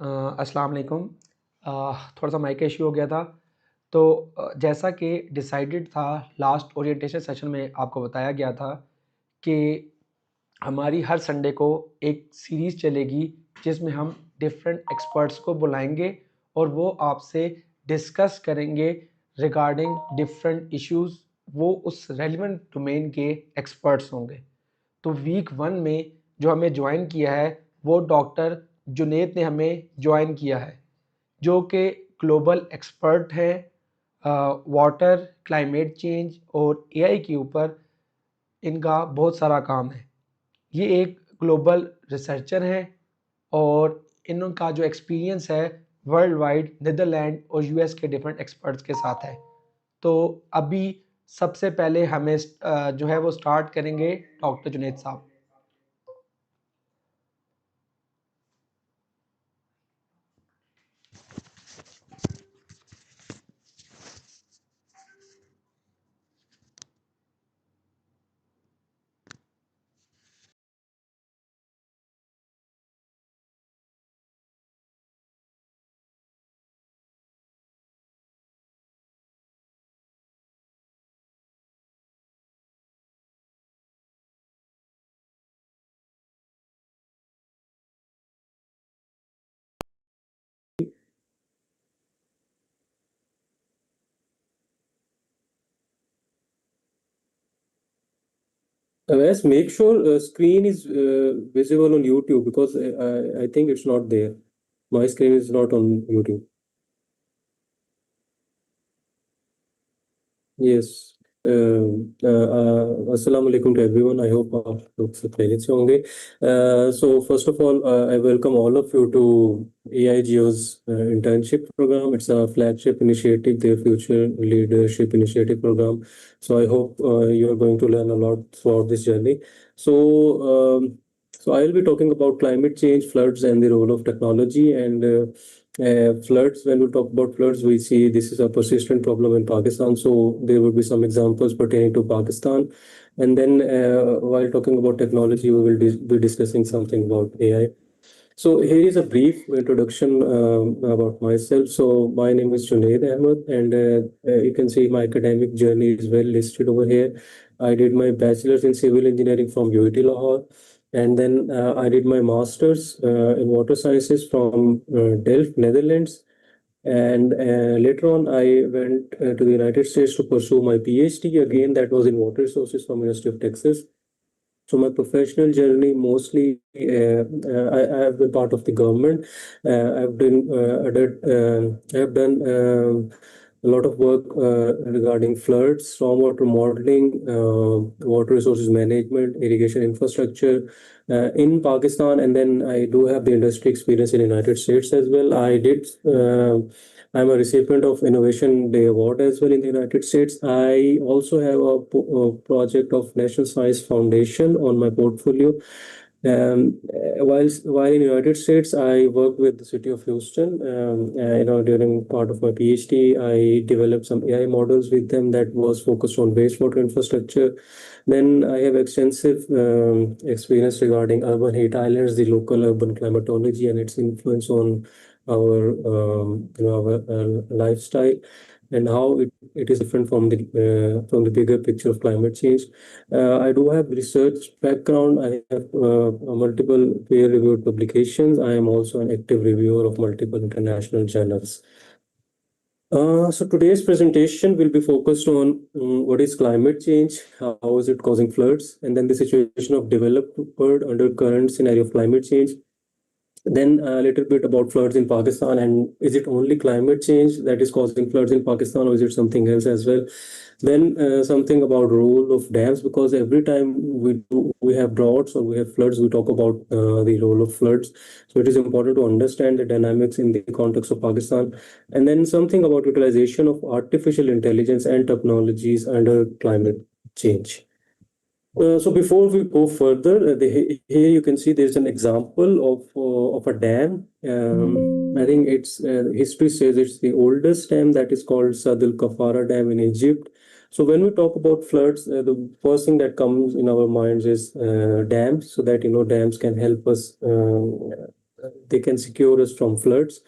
अस्सलाम वालेकुम। थोड़ा सा माइक इशू हो गया था। तो जैसा कि डिसाइडेड था लास्ट ओरिएंटेशन सेशन में आपको बताया गया था कि हमारी हर संडे को एक सीरीज़ चलेगी जिसमें हम डिफरेंट एक्सपर्ट्स को बुलाएंगे और वो आपसे डिस्कस करेंगे रिगार्डिंग डिफरेंट इश्यूज़। वो उस रेलिवेंट डोमेन के एक्सपर्ट्स होंगे। तो वीक 1 में जो हमें ज्वाइन किया है वो डॉक्टर जुनेद ने हमें ज्वाइन किया है, जो कि ग्लोबल एक्सपर्ट हैं वाटर, क्लाइमेट चेंज और एआई के ऊपर। इनका बहुत सारा काम है। ये एक ग्लोबल रिसर्चर हैं और इनका जो एक्सपीरियंस है वर्ल्ड वाइड नीदरलैंड और यूएस के डिफरेंट एक्सपर्ट्स के साथ है। तो अभी सबसे पहले हमें जो है वो स्टार्ट करेंगे डॉक्टर जुनेद साहब। Yes, make sure screen is visible on YouTube because I think it's not there. My screen is not on YouTube. Yes. Assalamu alaikum to everyone. I hope आप लोग सब खैरियत से होंगे. So first of all, I welcome all of you to AIGO's internship program. It's a flagship initiative, their future leadership initiative program. So I hope you are going to learn a lot throughout this journey. So I will be talking about climate change, floods, and the role of technology. And floods, when we talk about floods, we see this is a persistent problem in Pakistan. So there will be some examples pertaining to Pakistan. And then while talking about technology, we will be discussing something about AI. So here is a brief introduction about myself. So my name is Junaid Ahmed, and you can see my academic journey is well listed over here. I did my bachelor's in civil engineering from UIT Lahore, and then I did my master's in water sciences from Delft, Netherlands. And later on, I went to the United States to pursue my PhD. Again, that was in water resources from University of Texas. So my professional journey mostly, I have been part of the government. I have done a lot of work regarding floods, stormwater modeling, water resources management, irrigation infrastructure in Pakistan, and then I do have the industry experience in the United States as well. I'm a recipient of Innovation Day Award as well in the United States. I also have a project of National Science Foundation on my portfolio. While in the United States, I worked with the city of Houston. During part of my PhD, I developed some AI models with them that was focused on wastewater infrastructure. Then I have extensive experience regarding urban heat islands, the local urban climatology, and its influence on our lifestyle, and how it is different from the bigger picture of climate change. I do have research background. I have multiple peer-reviewed publications. I am also an active reviewer of multiple international journals. So today's presentation will be focused on what is climate change, how is it causing floods, and then the situation of developed world under current scenario of climate change. Then a little bit about floods in Pakistan, and is it only climate change that is causing floods in Pakistan, or is it something else as well? Then something about role of dams, because every time we have droughts or we have floods, we talk about the role of floods. So it is important to understand the dynamics in the context of Pakistan. And then something about utilization of artificial intelligence and technologies under climate change. So before we go further, here you can see there's an example of a dam. I think it's history says it's the oldest dam, that is called Sad al Kafara Dam in Egypt. So when we talk about floods, the first thing that comes in our minds is dams, so that dams can help us they can secure us from floods.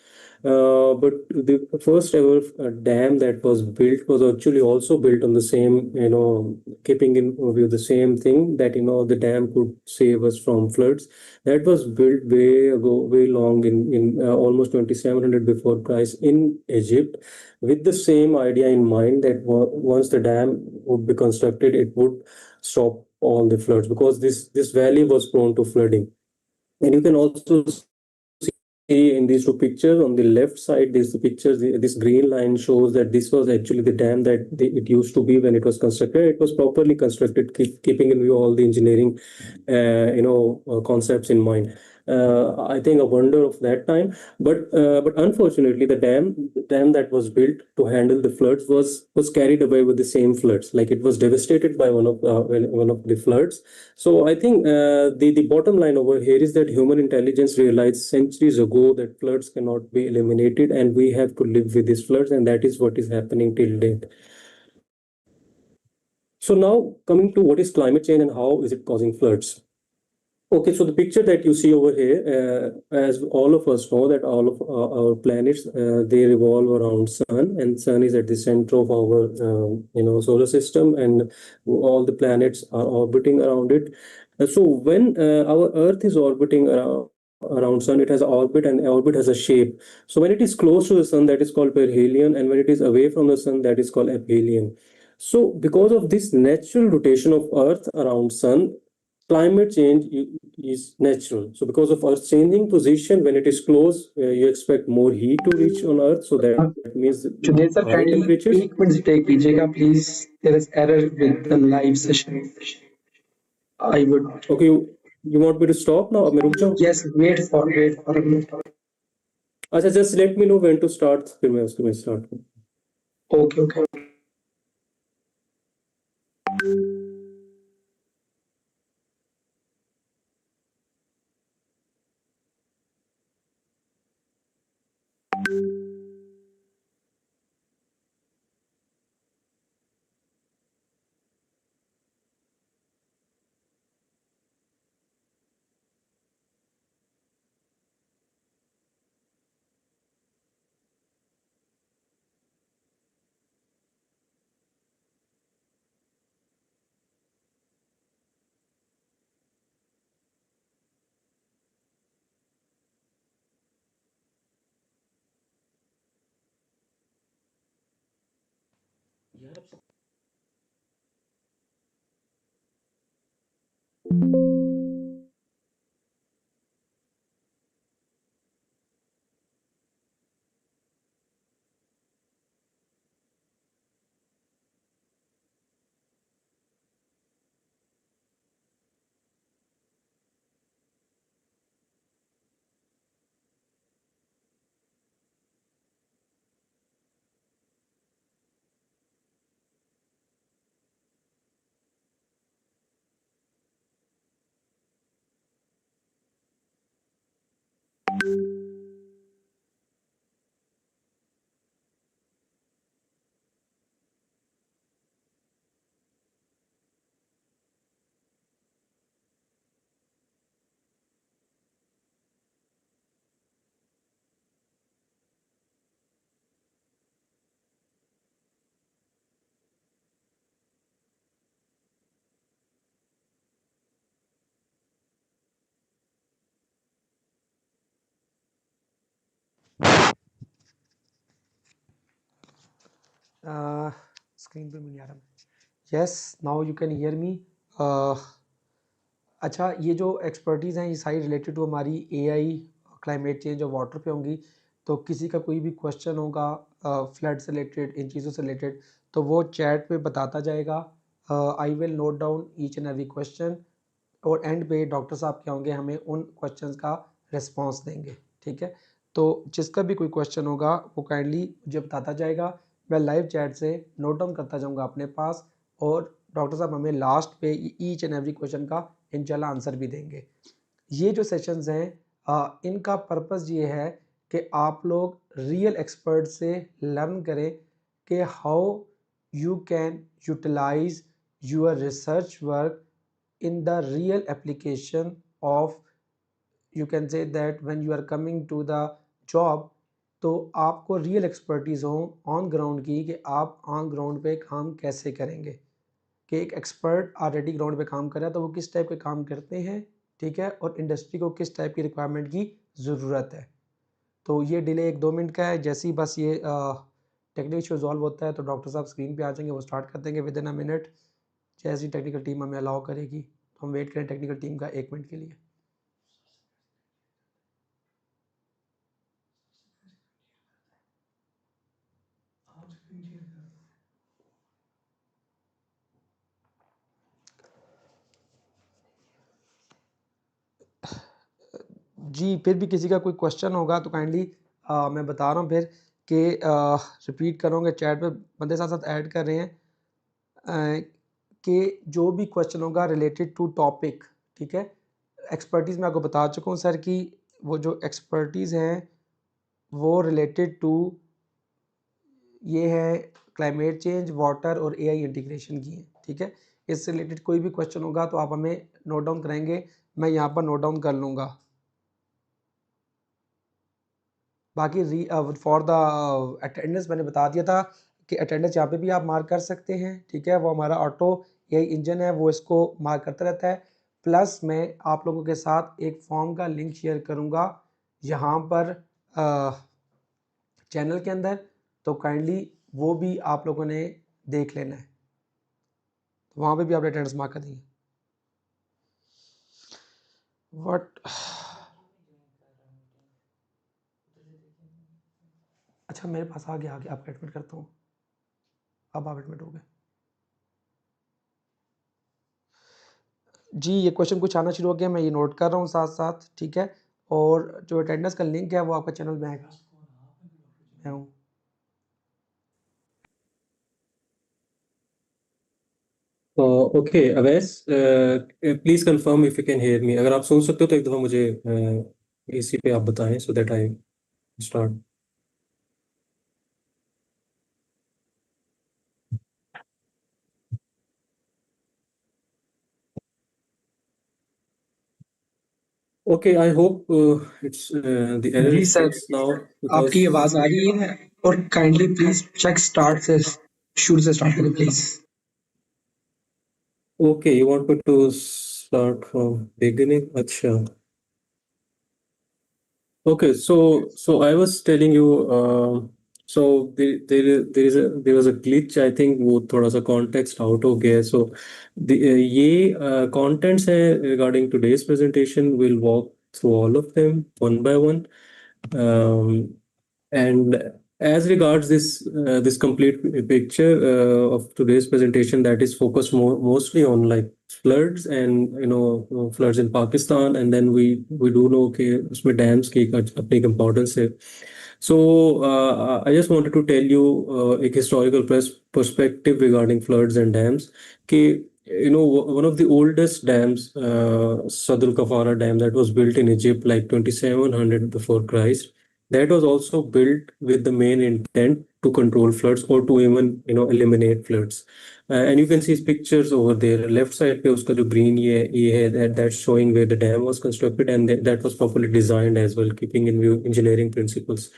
But the first ever dam that was built was actually also built on the same, keeping in view the same thing that, the dam could save us from floods. That was built way ago, way long in almost 2700 before Christ in Egypt, with the same idea in mind that once the dam would be constructed, it would stop all the floods, because this valley was prone to flooding. And you can also see in these two pictures, on the left side, this picture, this green line shows that this was actually the dam that it used to be when it was constructed. It was properly constructed, keeping in view all the engineering, concepts in mind. I think a wonder of that time. But unfortunately, the dam that was built to handle the floods was carried away with the same floods. Like, it was devastated by one of the floods. So I think the bottom line over here is that human intelligence realized centuries ago that floods cannot be eliminated, and we have to live with these floods, and that is what is happening till date. So now, coming to what is climate change and how is it causing floods. Okay, so the picture that you see over here, as all of us know, that all of our planets, they revolve around sun, and sun is at the center of our solar system, and all the planets are orbiting around it. So when our Earth is orbiting around sun, it has an orbit, and orbit has a shape. So when it is close to the sun, that is called perihelion, and when it is away from the sun, that is called aphelion. So because of this natural rotation of Earth around sun, climate change is natural. So because of Earth's changing position, when it is close, you expect more heat to reach on Earth. So that means Junaid sir higher kindly temperatures. 1 minute break कीजिएगा please there is error with the live session I would Okay, you want me to stop now? अब मैं रुक जाऊं? Yes wait for a minute अच्छा, just let me know when to start, फिर मैं उसके में start करूं. ओके ओके स्क्रीन पे नहीं आ रहा yes now you can hear me अच्छा ये जो एक्सपर्टीज़ हैं ये सारी रिलेटेड टू हमारी एआई क्लाइमेट चेंज और वाटर पे होंगी तो किसी का कोई भी क्वेश्चन होगा फ्लड से रिलेटेड इन चीज़ों से रिलेटेड तो वो चैट पे बताता जाएगा I will note down each and every question और एंड पे डॉक्टर साहब क्या होंगे हमें उन क्वेश्चंस का रिस्पांस देंगे ठीक है तो जिसका भी कोई क्वेश्चन होगा वो काइंडली मुझे बताता जाएगा मैं लाइव चैट से नोट डाउन करता जाऊँगा अपने पास और डॉक्टर साहब हमें लास्ट पे ईच एंड एवरी क्वेश्चन का इंशाल्लाह आंसर भी देंगे ये जो सेशंस हैं इनका पर्पस ये है कि आप लोग रियल एक्सपर्ट से लर्न करें कि how you can utilise your research work in the real application of you can say that when you are coming to the job, तो आपको रियल एक्सपर्टीज़ हो ऑन ग्राउंड की कि आप ऑन ग्राउंड पे काम कैसे करेंगे, कि एक एक्सपर्ट ऑलरेडी ग्राउंड पे काम कर रहा है तो वो किस टाइप के काम करते हैं, ठीक है, और इंडस्ट्री को किस टाइप की रिक्वायरमेंट की ज़रूरत है। तो ये डिले 1-2 मिनट का है, जैसे ही बस ये टेक्निकल इशू सॉल्व होता है तो डॉक्टर साहब स्क्रीन पे आ जाएंगे, वो स्टार्ट कर देंगे विद इन अ मिनट। जैसी टेक्निकल टीम हमें अलाउ करेगी तो हम वेट करें टेक्निकल टीम का 1 मिनट के लिए। जी, फिर भी किसी का कोई क्वेश्चन होगा तो काइंडली मैं बता रहा हूँ फिर कि रिपीट करूँगा, चैट पे बंदे साथ साथ ऐड कर रहे हैं कि जो भी क्वेश्चन होगा रिलेटेड टू टॉपिक, ठीक है। एक्सपर्टीज़ मैं आपको बता चुका हूँ सर कि वो जो एक्सपर्टीज़ हैं वो रिलेटेड टू ये है क्लाइमेट चेंज, वाटर और एआई इंटीग्रेशन की है, ठीक है। इससे रिलेटेड कोई भी क्वेश्चन होगा तो आप हमें नोट डाउन कराएंगे, मैं यहाँ पर नोट डाउन कर लूँगा। बाकी फॉर द अटेंडेंस मैंने बता दिया था कि अटेंडेंस यहाँ पे भी आप मार्क कर सकते हैं, ठीक है। वो हमारा ऑटो एआई इंजन है, वो इसको मार्क करता रहता है। प्लस मैं आप लोगों के साथ एक फॉर्म का लिंक शेयर करूँगा यहाँ पर चैनल के अंदर, तो काइंडली वो भी आप लोगों ने देख लेना है, तो वहाँ पे भी आप अटेंडेंस मार्क कर देंगे। वट अच्छा मेरे पास आ गया आपका एडमिट करता हूँ, अब आप एडमिट हो गए। जी, ये क्वेश्चन कुछ आना शुरू हो गया, मैं ये नोट कर रहा हूँ साथ साथ, ठीक है। और जो अटेंडेंस का लिंक है वो आपका चैनल में आएगा। मैं हूँ okay Awais, please confirm if you can hear me. अगर आप सुन सकते हो तो एक दफ़ा मुझे इसी पे आप बताएं so that I start. Okay, I hope it's the error ji is sir, fix now because आपकी आवाज़ आ रही है, और काइंडली प्लीज़ चेक स्टार्ट से, शुरू से स्टार्ट करें please. Okay you want me to start from beginning. अच्छा, okay, so I was telling you, so there was a glitch. I think वो थोड़ा सा context out हो गया है. So ये contents है regarding today's presentation. We'll walk through all of them one by one. Um, and as regards this complete picture of today's presentation, that is focused mostly on like floods and floods in Pakistan, and then we do know कि उसमें dams की एक अपनी importance है. So I just wanted to tell you एक historical perspective regarding floods and dams. कि one of the oldest dams, Sadr Kafara Dam, that was built in Egypt like 2700 before Christ, that was also built with the main intent to control floods or to even eliminate floods. And you can see pictures over there. Left side पे उसका जो green ये है that's showing where the dam was constructed, and that was properly designed as well, keeping in view engineering principles.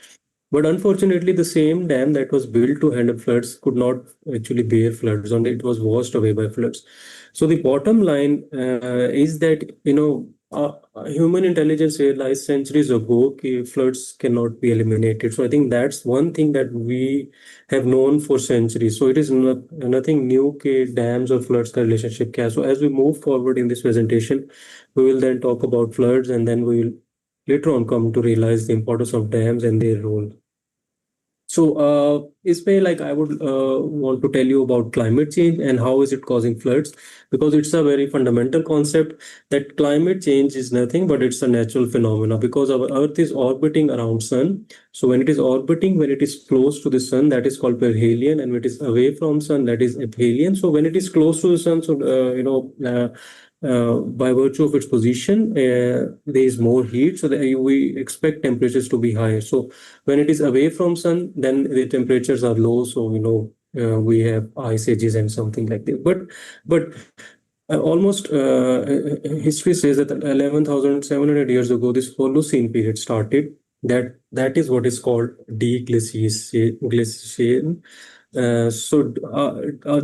But unfortunately, the same dam that was built to handle floods could not actually bear floods, and it was washed away by floods. So the bottom line is that human intelligence realized centuries ago that floods cannot be eliminated. So I think that's one thing that we have known for centuries. So it is nothing new that dams or floods ka relationship kya. So as we move forward in this presentation, we will then talk about floods, and then we will later on come to realize the importance of dams and their role. So, इसमें like I would want to tell you about climate change and how is it causing floods, because it's a very fundamental concept that climate change is nothing but it's a natural phenomena because our Earth is orbiting around Sun. So when it is orbiting, when it is close to the Sun, that is called perihelion, and when it is away from Sun, that is aphelion. So when it is close to the Sun, so by virtue of its position, there is more heat, so that we expect temperatures to be higher. So when it is away from sun, then the temperatures are low. So we have ice ages and something like that. But almost history says that 11,700 years ago, this Holocene period started. That is what is called deglaciation.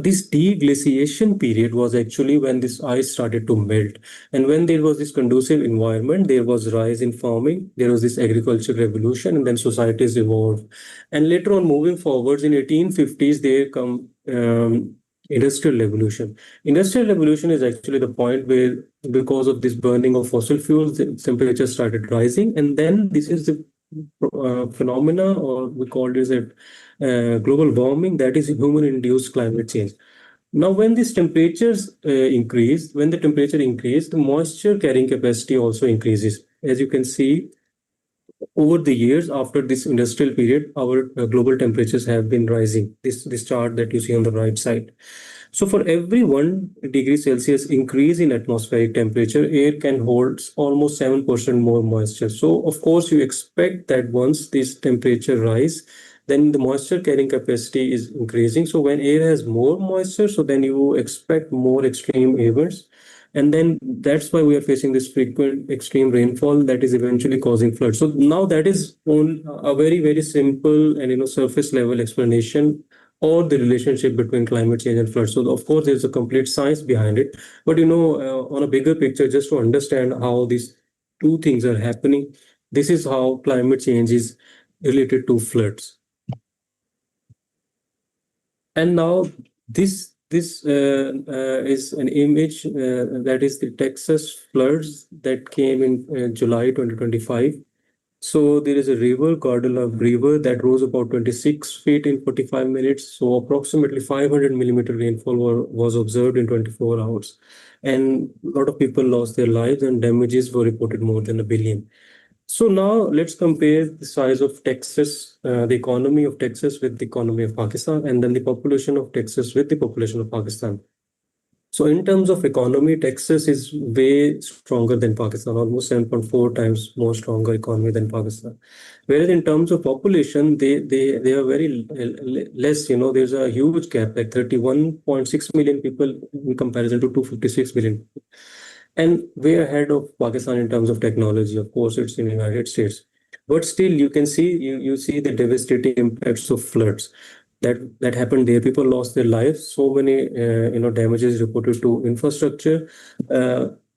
This deglaciation period was actually when this ice started to melt, and when there was this conducive environment, there was rise in farming, there was this agricultural revolution, and then societies evolved. And later on, moving forwards in 1850s, there come industrial revolution. Industrial revolution is actually the point where, because of this burning of fossil fuels, the temperature started rising, and then this is the phenomena, or we call this global warming, that is human-induced climate change. Now, when these temperatures increase, when the temperature increase, the moisture carrying capacity also increases. As you can see, over the years after this industrial period, our global temperatures have been rising. This chart that you see on the right side. So for every 1 degree Celsius increase in atmospheric temperature, air can hold almost 7% more moisture. So of course, you expect that once this temperature rise, then the moisture carrying capacity is increasing. So when air has more moisture, so then you expect more extreme events. And then that's why we are facing this frequent extreme rainfall that is eventually causing floods. So now that is on a very, very simple and surface level explanation, or the relationship between climate change and floods. So of course, there's a complete science behind it. But on a bigger picture, just to understand how these two things are happening, this is how climate change is related to floods. And now this is an image that is the Texas floods that came in July 2025. So there is a river, Guadalajara River, that rose about 26 feet in 45 minutes. So approximately 500 millimeter rainfall was observed in 24 hours. And a lot of people lost their lives, and damages were reported more than a billion. So now let's compare the size of Texas, the economy of Texas with the economy of Pakistan, and then the population of Texas with the population of Pakistan. So in terms of economy, Texas is way stronger than Pakistan, almost 7.4 times more stronger economy than Pakistan. Whereas in terms of population, they are very less. There's a huge gap, like 31.6 million people in comparison to 256 million. And way ahead of Pakistan in terms of technology. Of course, it's in the United States. But still, you can see you see the devastating impacts of floods that happened there. People lost their lives. So many damages reported to infrastructure,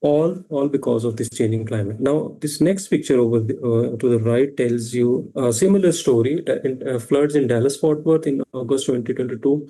all because of this changing climate. Now, this next picture over to the right tells you a similar story. Floods in Dallas Fort Worth in August 2022.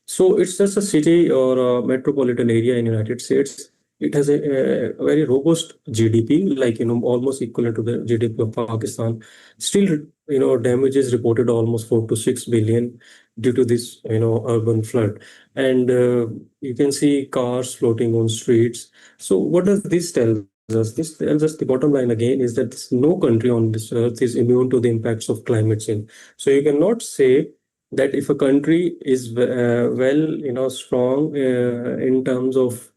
So it's just a city or a metropolitan area in United States. It has a very robust GDP, like almost equivalent to the GDP of Pakistan. Still, damages reported almost 4 to 6 billion due to this urban flood. And you can see cars floating on streets. So what does this tell us? This tells us, the bottom line again is that no country on this earth is immune to the impacts of climate change. So you cannot say that if a country is strong in terms of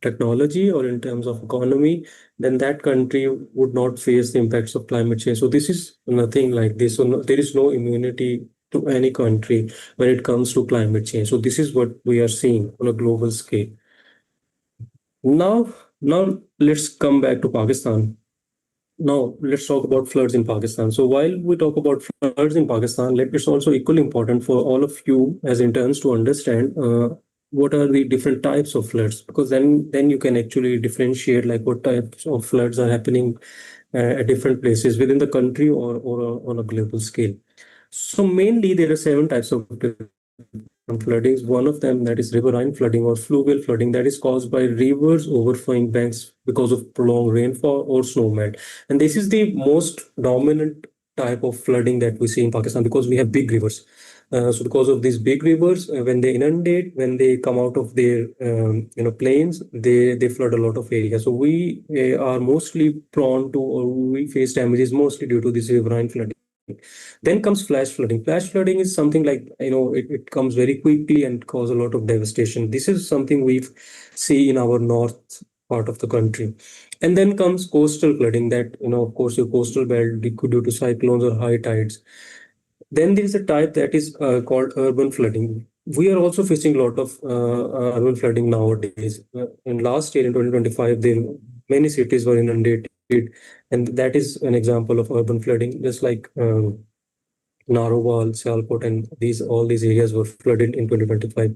technology or in terms of economy, then that country would not face the impacts of climate change. So this is nothing like this. So there is no immunity to any country when it comes to climate change. So this is what we are seeing on a global scale. Now let's come back to Pakistan. Now, let's talk about floods in Pakistan. So, while we talk about floods in Pakistan, it's also equally important for all of you as interns to understand what are the different types of floods, because then you can actually differentiate like what types of floods are happening at different places within the country or on a global scale. So, mainly there are 7 types of floodings. One of them, that is riverine flooding or fluvial flooding, that is caused by rivers overflowing banks because of prolonged rainfall or snowmelt. And this is the most dominant type of flooding that we see in Pakistan because we have big rivers. So because of these big rivers, when they inundate, when they come out of their plains, they flood a lot of areas. So we are mostly prone to, or we face damages mostly due to this riverine flooding. Then comes flash flooding. Flash flooding is something like, it comes very quickly and cause a lot of devastation. This is something we see in our north part of the country. And then comes coastal flooding that, of course, your coastal belt due to cyclones or high tides. Then there is a type that is called urban flooding. we are also facing a lot of urban flooding nowadays. In last year, in 2025, many cities were inundated, and that is an example of urban flooding. Just like Narowal, Sialkot, and all these areas were flooded in 2025.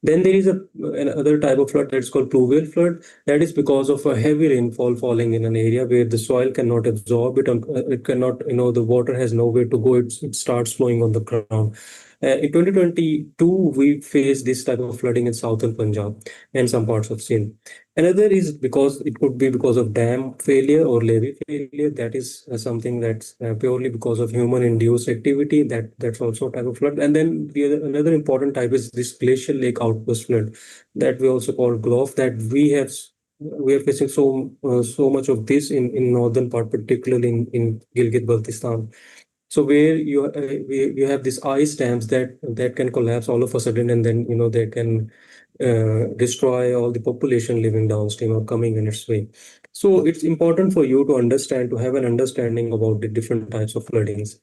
Then there is another type of flood that's called pluvial flood. That is because of a heavy rainfall falling in an area where the soil cannot absorb it, and it cannot, the water has nowhere to go. It starts flowing on the ground. In 2022, we faced this type of flooding in southern Punjab and some parts of Sindh. Another is because it could be because of dam failure or levee failure. That is something that's purely because of human-induced activity. That's also a type of flood. And then another important type is this glacial lake outburst flood that we also call GLOF. That we are facing so much of this in northern part, particularly in Gilgit-Baltistan. So where you have these ice dams that can collapse all of a sudden, and then they can destroy all the population living downstream or coming in its way. So it's important for you to have an understanding about the different types of floodings.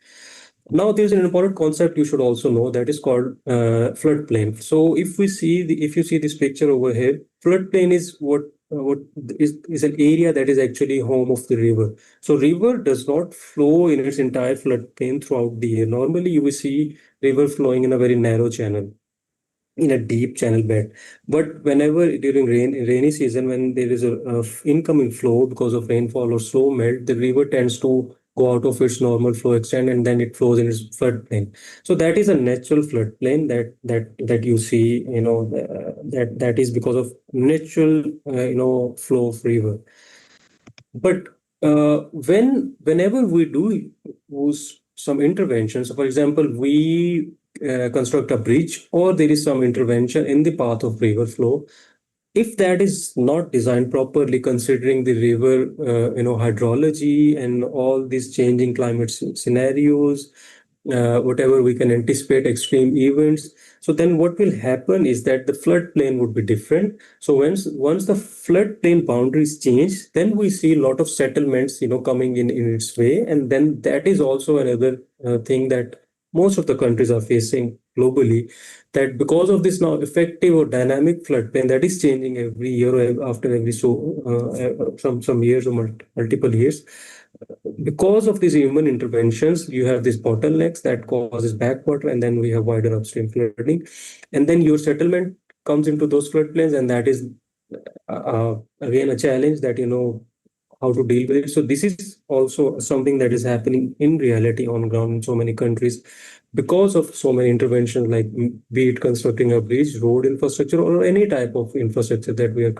Now, there's an important concept you should also know that is called floodplain. So if you see this picture over here, floodplain is what is an area that is actually home of the river. So river does not flow in its entire floodplain throughout the year. Normally, you will see river flowing in a very narrow channel, in a deep channel bed. But whenever during rainy season, when there is a incoming flow because of rainfall or slow melt, the river tends to go out of its normal flow extent, and then it flows in its floodplain. So that is a natural floodplain that you see. That is because of natural flow of river. But whenever we do use some interventions, so for example, we construct a bridge, or there is some intervention in the path of river flow, if that is not designed properly, considering the river hydrology and all these changing climate scenarios, whatever we can anticipate extreme events, so then what will happen is that the floodplain would be different. So once the floodplain boundaries change, then we see a lot of settlements coming in its way. And then that is also another thing that most of the countries are facing globally, that because of this now effective or dynamic floodplain that is changing every year or after every some years or multiple years, because of these human interventions, you have these bottlenecks that causes backwater, and then we have wider upstream flooding, and then your settlement comes into those floodplains, and that is again a challenge that how to deal with it. So this is also something that is happening in reality on ground in so many countries because of so many interventions, like be it constructing a bridge, road infrastructure, or any type of infrastructure that we are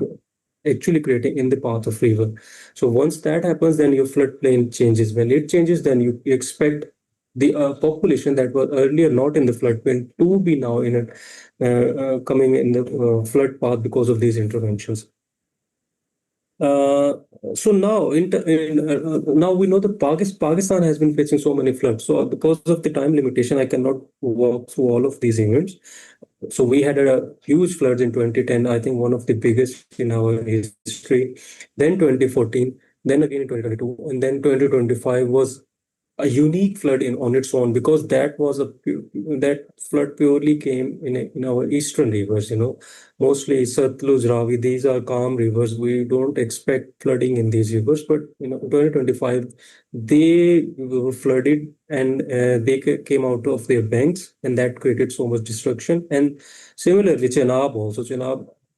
actually creating in the path of river. So once that happens, then your floodplain changes. When it changes, then you expect the population that was earlier not in the floodplain to be now in coming in the flood path because of these interventions. Uh, so now we know that Pakistan has been facing so many floods. So because of the time limitation, I cannot walk through all of these events. So we had a huge floods in 2010, I think one of the biggest in our history. Then 2014, then again in 2022, and then 2025 was a unique flood on its own, because that flood purely came in our eastern rivers. Mostly Satluj, Ravi. These are calm rivers. We don't expect flooding in these rivers, but 2025 they were flooded, and they came out of their banks, and that created so much destruction. And similarly, Chenab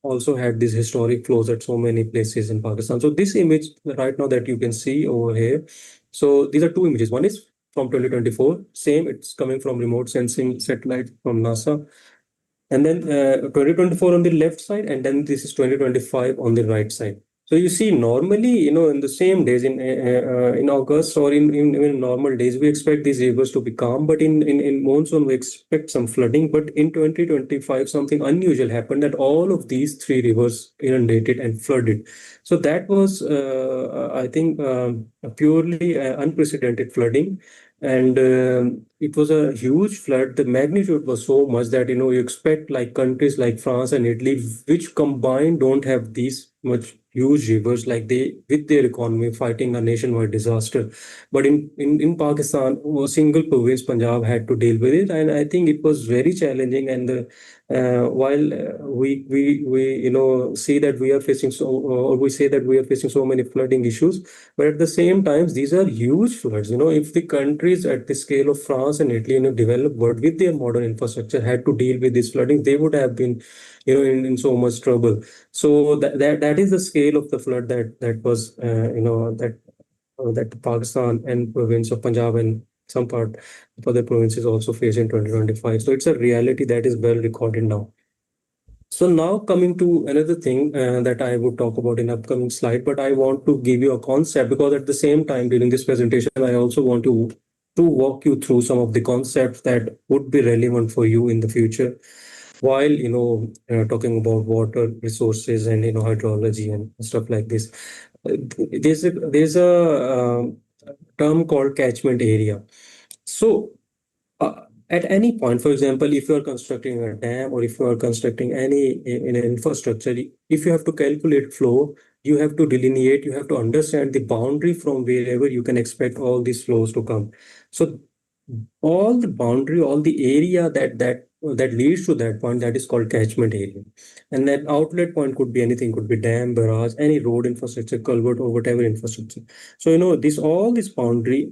also had these historic flows at so many places in Pakistan. So this image right now that you can see over here, so these are two images. One is from 2024, same, it's coming from remote sensing satellite from NASA. And then 2024 on the left side, and then this is 2025 on the right side. So you see, normally, in the same days in August, or in normal days, we expect these rivers to be calm. But in monsoon, we expect some flooding. But in 2025, something unusual happened, that all of these three rivers inundated and flooded. So that was, I think, a purely unprecedented flooding. And it was a huge flood. The magnitude was so much that you expect like countries like France and Italy, which combined don't have these much huge rivers, like they with their economy fighting a nationwide disaster. But in Pakistan, a single province, Punjab, had to deal with it, and I think it was very challenging. And While we see that we are facing or we say that we are facing so many flooding issues, but at the same times these are huge floods. If the countries at the scale of France and Italy, developed world with their modern infrastructure, had to deal with this flooding, they would have been, in so much trouble. So that is the scale of the flood that was, that Pakistan and province of Punjab and some part of other provinces also face in 2025. So it's a reality that is well recorded now. So now coming to another thing that I would talk about in upcoming slide, but I want to give you a concept, because at the same time during this presentation, I also want to walk you through some of the concepts that would be relevant for you in the future while talking about water resources and hydrology and stuff like this. There's a term called catchment area. So at any point, for example, if you are constructing a dam or if you are constructing any in an infrastructure, if you have to calculate flow, you have to delineate, you have to understand the boundary from wherever you can expect all these flows to come. So all the boundary, all the area that leads to that point, that is called catchment area. And that outlet point could be anything, could be dam, barrage, any road infrastructure, culvert, or whatever infrastructure. So all this boundary,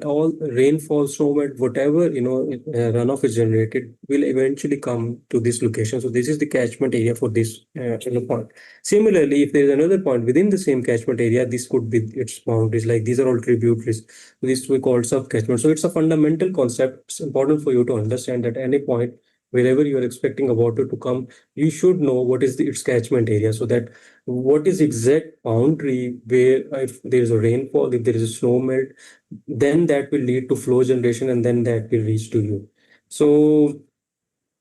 all rainfall, snowmelt, whatever runoff is generated will eventually come to this location. So this is the catchment area for this point. Similarly, if there is another point within the same catchment area, this could be its boundaries. Like these are all tributaries. This we call sub-catchment. So it's a fundamental concept. It's important for you to understand that any point, wherever you are expecting a water to come, you should know what is its catchment area, so that what is exact boundary where if there is a rainfall, if there is a snow melt, then that will lead to flow generation and then that will reach to you. So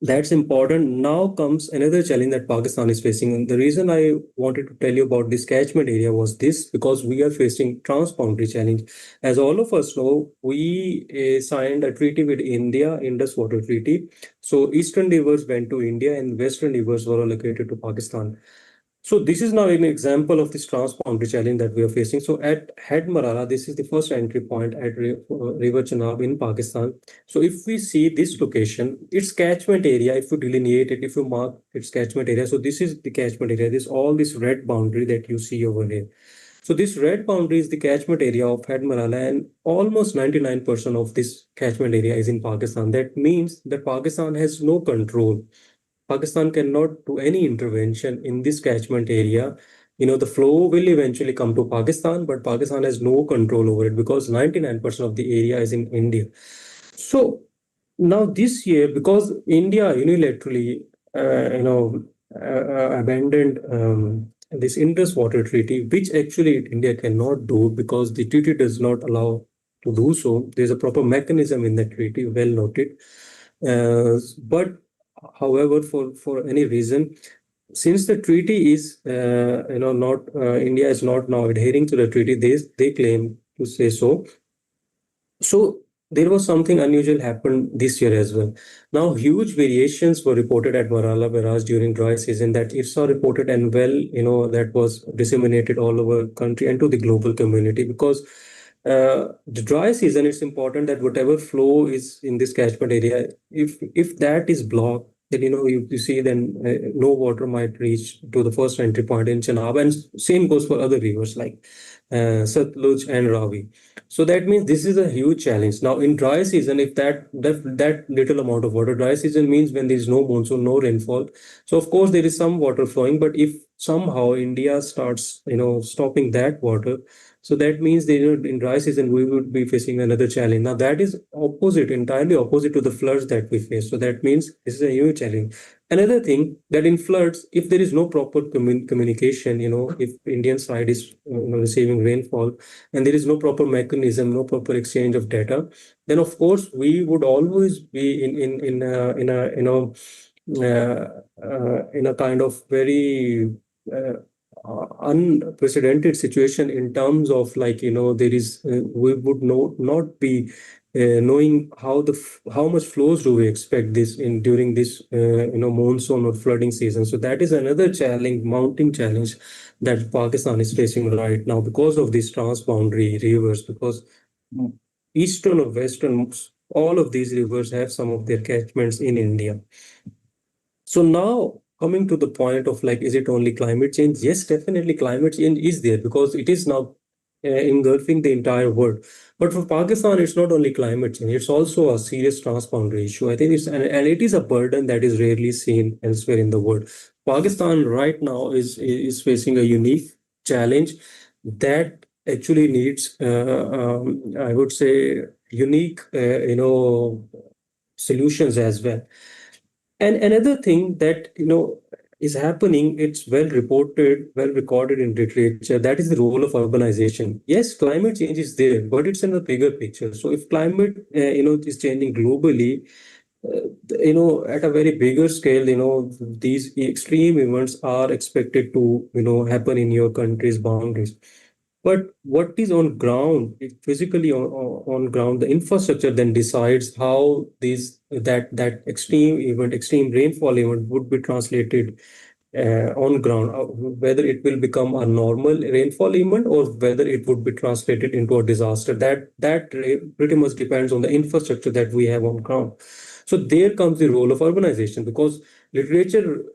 that's important. Now comes another challenge that Pakistan is facing. And the reason I wanted to tell you about this catchment area was this, because we are facing transboundary challenge. As all of us know, we signed a treaty with India, Indus Water Treaty. So eastern rivers went to India and western rivers were allocated to Pakistan. So this is now an example of this transboundary challenge that we are facing. So at Head Marala, this is the first entry point at River Chenab in Pakistan. So if we see this location, its catchment area, if you delineate it, if you mark its catchment area, so this is the catchment area. This all this red boundary that you see over here. So this red boundary is the catchment area of Head Marala, and almost 99% of this catchment area is in Pakistan. That means that Pakistan has no control. Pakistan cannot do any intervention in this catchment area. The flow will eventually come to Pakistan, but Pakistan has no control over it because 99% of the area is in India. So now this year, because India unilaterally, abandoned this Indus Water Treaty, which actually India cannot do because the treaty does not allow to do so. There's a proper mechanism in that treaty, well noted. But however, for any reason, since the treaty is not India is not now adhering to the treaty, they claim to say so. So there was something unusual happened this year as well. Now huge variations were reported at Marala Barrage during dry season, that IRSA reported, and that was disseminated all over country and to the global community, because the dry season, it's important that whatever flow is in this catchment area, if that is blocked, then you see then no water might reach to the first entry point in Chenab, and same goes for other rivers like Satluj and Ravi. So that means this is a huge challenge. Now in dry season, if that little amount of water, dry season means when there is no monsoon, no rainfall. So of course there is some water flowing, but if somehow India starts stopping that water, so that means that in dry season we would be facing another challenge. Now that is entirely opposite to the floods that we face. So that means this is a huge challenge. Another thing, that in floods, if there is no proper communication, if Indian side is receiving rainfall and there is no proper mechanism, no proper exchange of data, then of course we would always be in a kind of very unprecedented situation in terms of, like, there is we would not be knowing how much flows do we expect this in during this monsoon or flooding season. So that is another challenge, mounting challenge, that Pakistan is facing right now because of these transboundary rivers, because eastern or western, all of these rivers have some of their catchments in India. So now coming to the point of like, is it only climate change? Yes, definitely climate change is there because it is now engulfing the entire world. But for Pakistan, it's not only climate change, it's also a serious transboundary issue. I think and it is a burden that is rarely seen elsewhere in the world. Pakistan right now is facing a unique challenge that actually needs, I would say, unique, solutions as well. And another thing that is happening, it's well reported, well recorded in literature, that is the role of urbanization. Yes, climate change is there, but it's in a bigger picture. So if climate, is changing globally, at a very bigger scale, these extreme events are expected to, happen in your country's boundaries. But what is on ground, physically on ground, the infrastructure then decides how that extreme event, extreme rainfall event would be translated on ground, whether it will become a normal rainfall event or whether it would be translated into a disaster. That pretty much depends on the infrastructure that we have on ground. So there comes the role of urbanization, because literature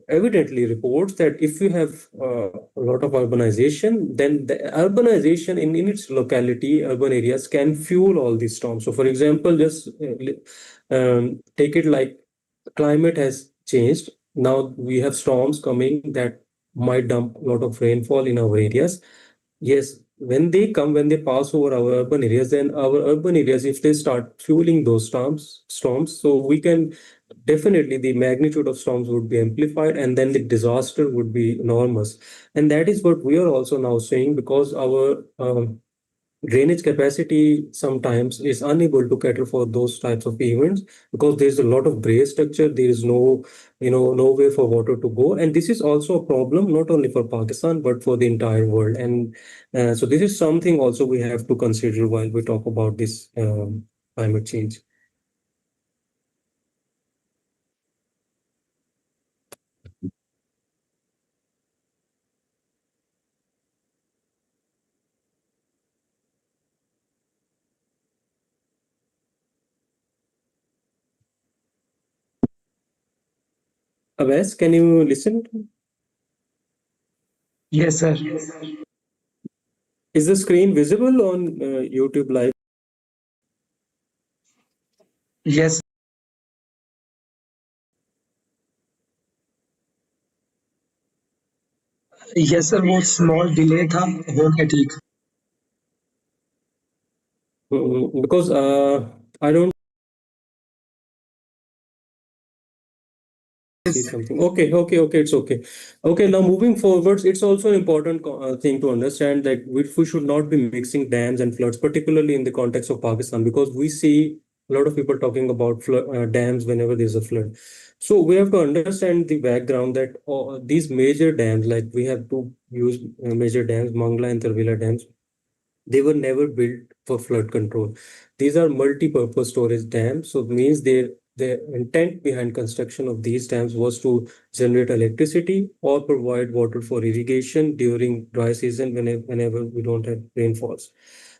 evidently reports that if you have a lot of urbanization, then the urbanization in its locality, urban areas can fuel all these storms. So, for example, just take it like climate has changed. Now we have storms coming that might dump a lot of rainfall in our areas. Yes, when they come, when they pass over our urban areas, then our urban areas, if they start fueling those storms, so we can definitely, the magnitude of storms would be amplified, and then the disaster would be enormous. And that is what we are also now saying, because our drainage capacity sometimes is unable to cater for those types of events, because there's a lot of gray structure. There is no way for water to go, and this is also a problem not only for Pakistan but for the entire world. And so this is something also we have to consider while we talk about this climate change. Awais, can you listen? Yes, sir. Is the screen visible on YouTube Live? Yes, yes sir वो small delay था हो गया ठीक Because I don't see something. Okay, it's okay. Okay, now moving forwards, it's also an important thing to understand that we should not be mixing dams and floods, particularly in the context of Pakistan, because we see a lot of people talking about dams whenever there's a flood. So we have to understand the background that these major dams, like we have to use major dams, Mangla and Tarvila dams, they were never built for flood control. These are multi-purpose storage dams. So it means their intent behind construction of these dams was to generate electricity or provide water for irrigation during dry season, whenever we don't have rainfalls.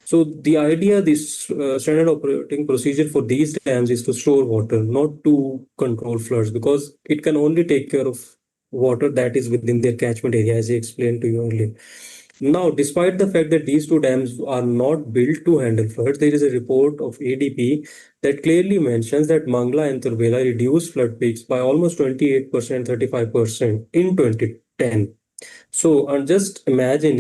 So the idea, this standard operating procedure for these dams is to store water, not to control floods, because it can only take care of water that is within their catchment area, as I explained to you earlier. Now, despite the fact that these two dams are not built to handle floods, there is a report of ADP that clearly mentions that Mangla and Turbela reduced flood peaks by almost 28%, 35% in 2010. So, and just imagine,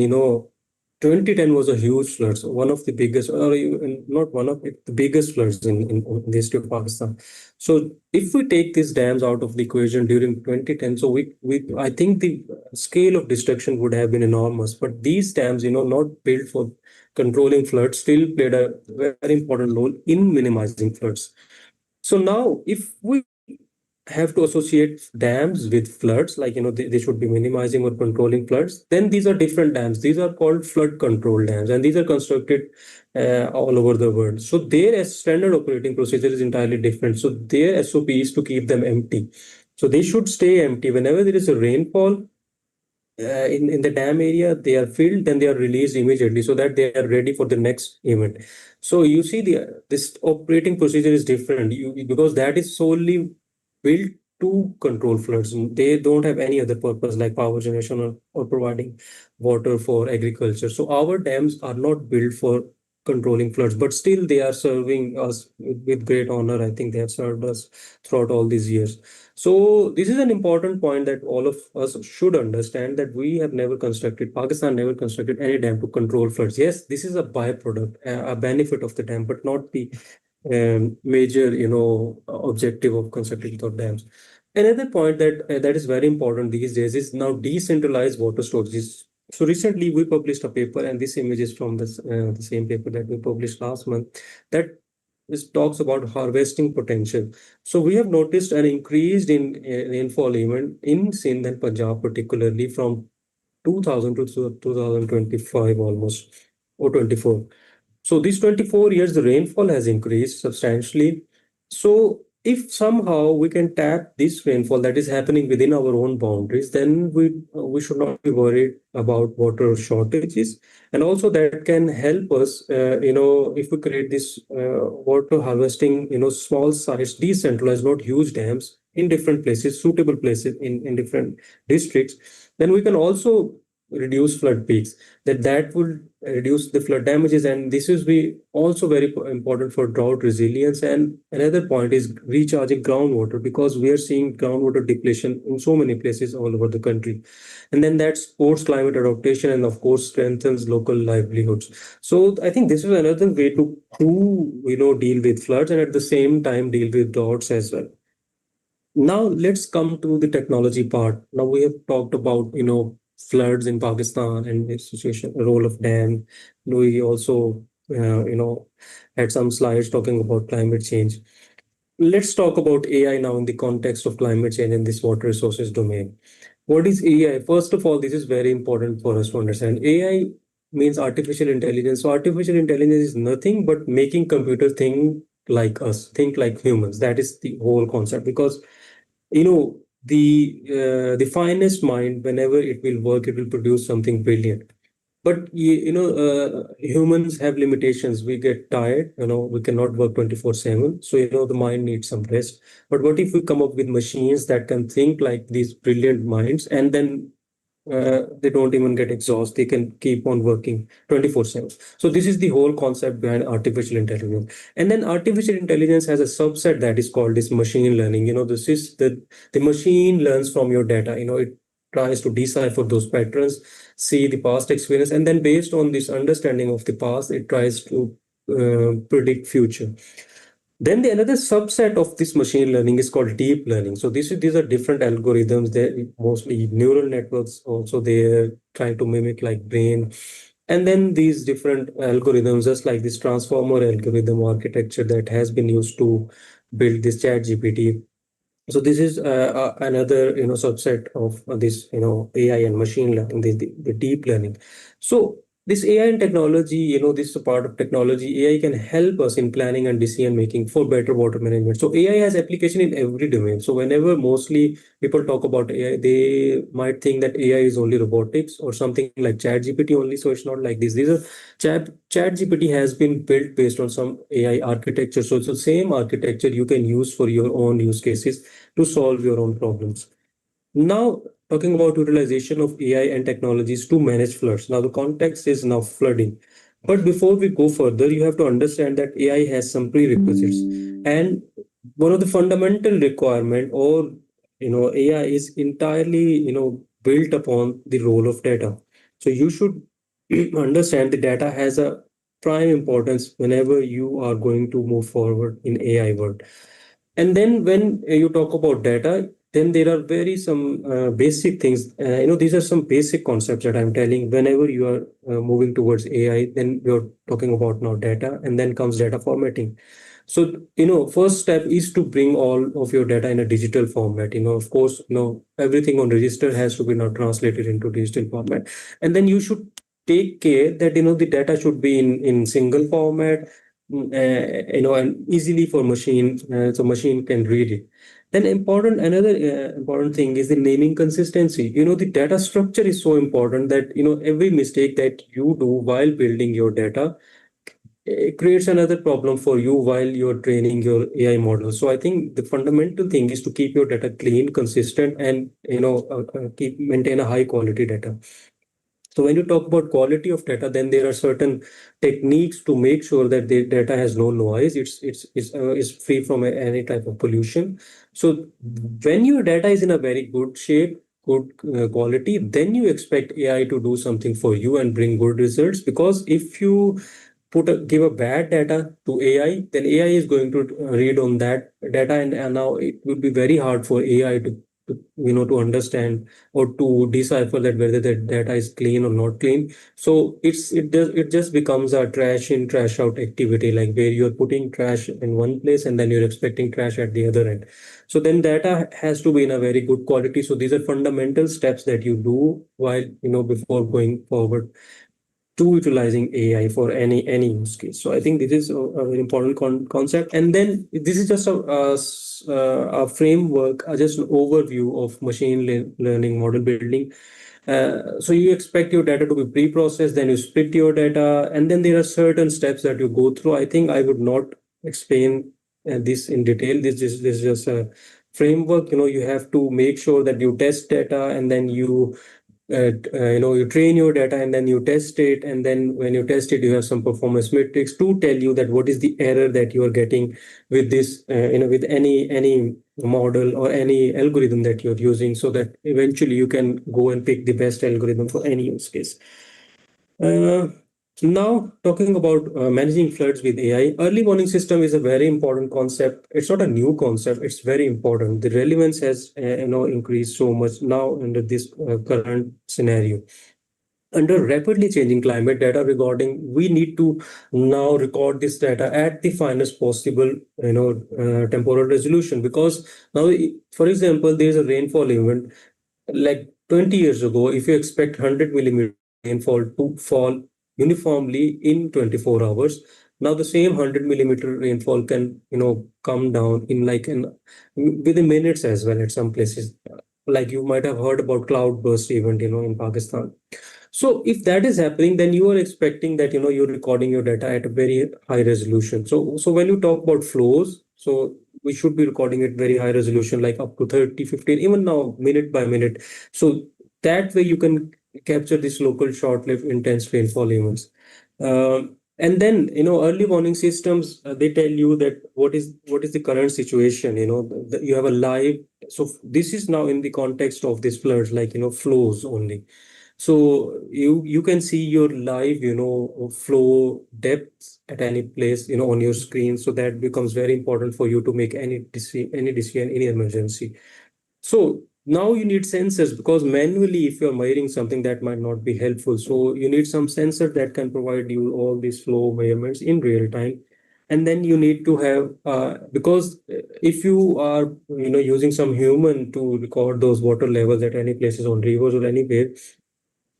2010 was a huge flood, so one of the biggest, or even not one of the biggest floods in the history of Pakistan. So, if we take these dams out of the equation during 2010, so we I think the scale of destruction would have been enormous. But these dams, not built for controlling floods, still played a very important role in minimizing floods. So now, if we have to associate dams with floods, like they should be minimizing or controlling floods, then these are different dams. These are called flood control dams, and these are constructed all over the world. So their standard operating procedure is entirely different. So their SOP is to keep them empty. So they should stay empty whenever there is a rainfall in the dam area. They are filled, then they are released immediately so that they are ready for the next event. So you see, this operating procedure is different, because that is solely built to control floods. They don't have any other purpose like power generation or providing water for agriculture. So our dams are not built for controlling floods, but still they are serving us with great honor. I think they have served us throughout all these years. So this is an important point that all of us should understand, that we have never constructed, Pakistan never constructed any dam to control floods. Yes, this is a byproduct, a benefit of the dam, but not the major, objective of constructing those dams. Another point that is very important these days is now decentralized water storages. So recently we published a paper, and this image is from the same paper that we published last month, that this talks about harvesting potential. So we have noticed an increase in rainfall even in Sindh and Punjab, particularly from 2000 to 2025 almost, or 24. So these 24 years, the rainfall has increased substantially. So if somehow we can tap this rainfall that is happening within our own boundaries, then we should not be worried about water shortages. And also that can help us, if we create this water harvesting, small size, decentralized, not huge dams in different places, suitable places in different districts, then we can also reduce flood peaks. That will reduce the flood damages, and this is be also very important for drought resilience. And another point is recharging groundwater, because we are seeing groundwater depletion in so many places all over the country, and then that supports climate adaptation and of course strengthens local livelihoods. So I think this is another way to deal with floods and at the same time deal with droughts as well. Now let's come to the technology part. Now we have talked about floods in Pakistan and the situation, role of dam. We also had some slides talking about climate change. Let's talk about AI now in the context of climate change in this water resources domain. What is AI? First of all, this is very important for us to understand. AI means artificial intelligence. So artificial intelligence is nothing but making computer think like us, think like humans. That is the whole concept. Because the finest mind, whenever it will work, it will produce something brilliant. But humans have limitations. We get tired, we cannot work 24/7. So the mind needs some rest. But what if we come up with machines that can think like these brilliant minds, and then they don't even get exhausted. They can keep on working 24/7. So this is the whole concept behind artificial intelligence. And then artificial intelligence has a subset that is called this machine learning. This is the machine learns from your data. It tries to decipher those patterns, see the past experience, and then based on this understanding of the past, it tries to predict future. Then the another subset of this machine learning is called deep learning. So these are different algorithms. They're mostly neural networks. Also, they're trying to mimic like brain. And then these different algorithms, just like this transformer algorithm architecture that has been used to build this chat GPT. So this is another subset of this AI and machine learning, the deep learning. So this AI and technology, this is a part of technology. AI can help us in planning and decision making for better water management. So AI has application in every domain. So whenever mostly people talk about AI, they might think that AI is only robotics or something like chat GPT only. So it's not like this. These are chat GPT has been built based on some AI architecture. So it's the same architecture you can use for your own use cases to solve your own problems. Now, talking about utilization of AI and technologies to manage floods. Now, the context is now flooding. But before we go further, you have to understand that AI has some prerequisites. And one of the fundamental requirement, or AI is entirely built upon the role of data. So you should understand the data has a prime importance whenever you are going to move forward in AI world. And then when you talk about data, then there are very some basic things. These are some basic concepts that I'm telling. Whenever you are moving towards AI, then you're talking about now data, and then comes data formatting. So, first step is to bring all of your data in a digital format. Of course, everything on register has to be now translated into digital format. And then you should take care that, the data should be in single format, and easily for machine, so machine can read it. Then another important thing is the naming consistency. The data structure is so important that every mistake that you do while building your data it creates another problem for you while you're training your AI model. So I think the fundamental thing is to keep your data clean, consistent, and keep maintain a high quality data. So when you talk about quality of data, then there are certain techniques to make sure that the data has no noise. It's free from any type of pollution. So when your data is in a very good shape, good quality, then you expect AI to do something for you and bring good results. Because if you give a bad data to AI, then AI is going to read on that data, and now it would be very hard for AI to understand or to decipher that whether the data is clean or not clean. So it just becomes a trash in trash out activity, like where you're putting trash in one place and then you're expecting trash at the other end. So then data has to be in a very good quality. So these are fundamental steps that you do while before going forward to utilizing AI for any use case. So I think this is a very important concept. And then this is just a framework, just an overview of learning model building. So you expect your data to be pre-processed, then you split your data, and then there are certain steps that you go through. I think I would not explain this in detail. This is just a framework. You have to make sure that you test data, and then you train your data, and then you test it, and then when you test it you have some performance metrics to tell you that what is the error that you are getting with this with any model or any algorithm that you're using, so that eventually you can go and pick the best algorithm for any use case. uh, Now, talking about managing floods with AI, early warning system is a very important concept. It's not a new concept. It's very important. The relevance has increased so much now under this current scenario. Under rapidly changing climate data recording, we need to now record this data at the finest possible temporal resolution, because now, for example, there is a rainfall event like 20 years ago. If you expect 100 millimeter rainfall to fall uniformly in 24 hours, now the same 100 millimeter rainfall can come down in within minutes as well at some places. Like you might have heard about cloudburst event in Pakistan. So if that is happening, then you are expecting that you're recording your data at a very high resolution. So when you talk about flows, so we should be recording at very high resolution, like up to 30, 15, even now minute by minute. So that way you can capture this local short-lived intense rainfall events. And then early warning systems, they tell you that what is the current situation. You have a live. So this is now in the context of this floods, like flows only. So you can see your live flow depths at any place on your screen. So that becomes very important for you to make any decision, any emergency. So now you need sensors, because manually, if you're measuring something, that might not be helpful. So you need some sensor that can provide you all these flow measurements in real time. And then you need to have because if you are using some human to record those water levels at any places on rivers or anywhere,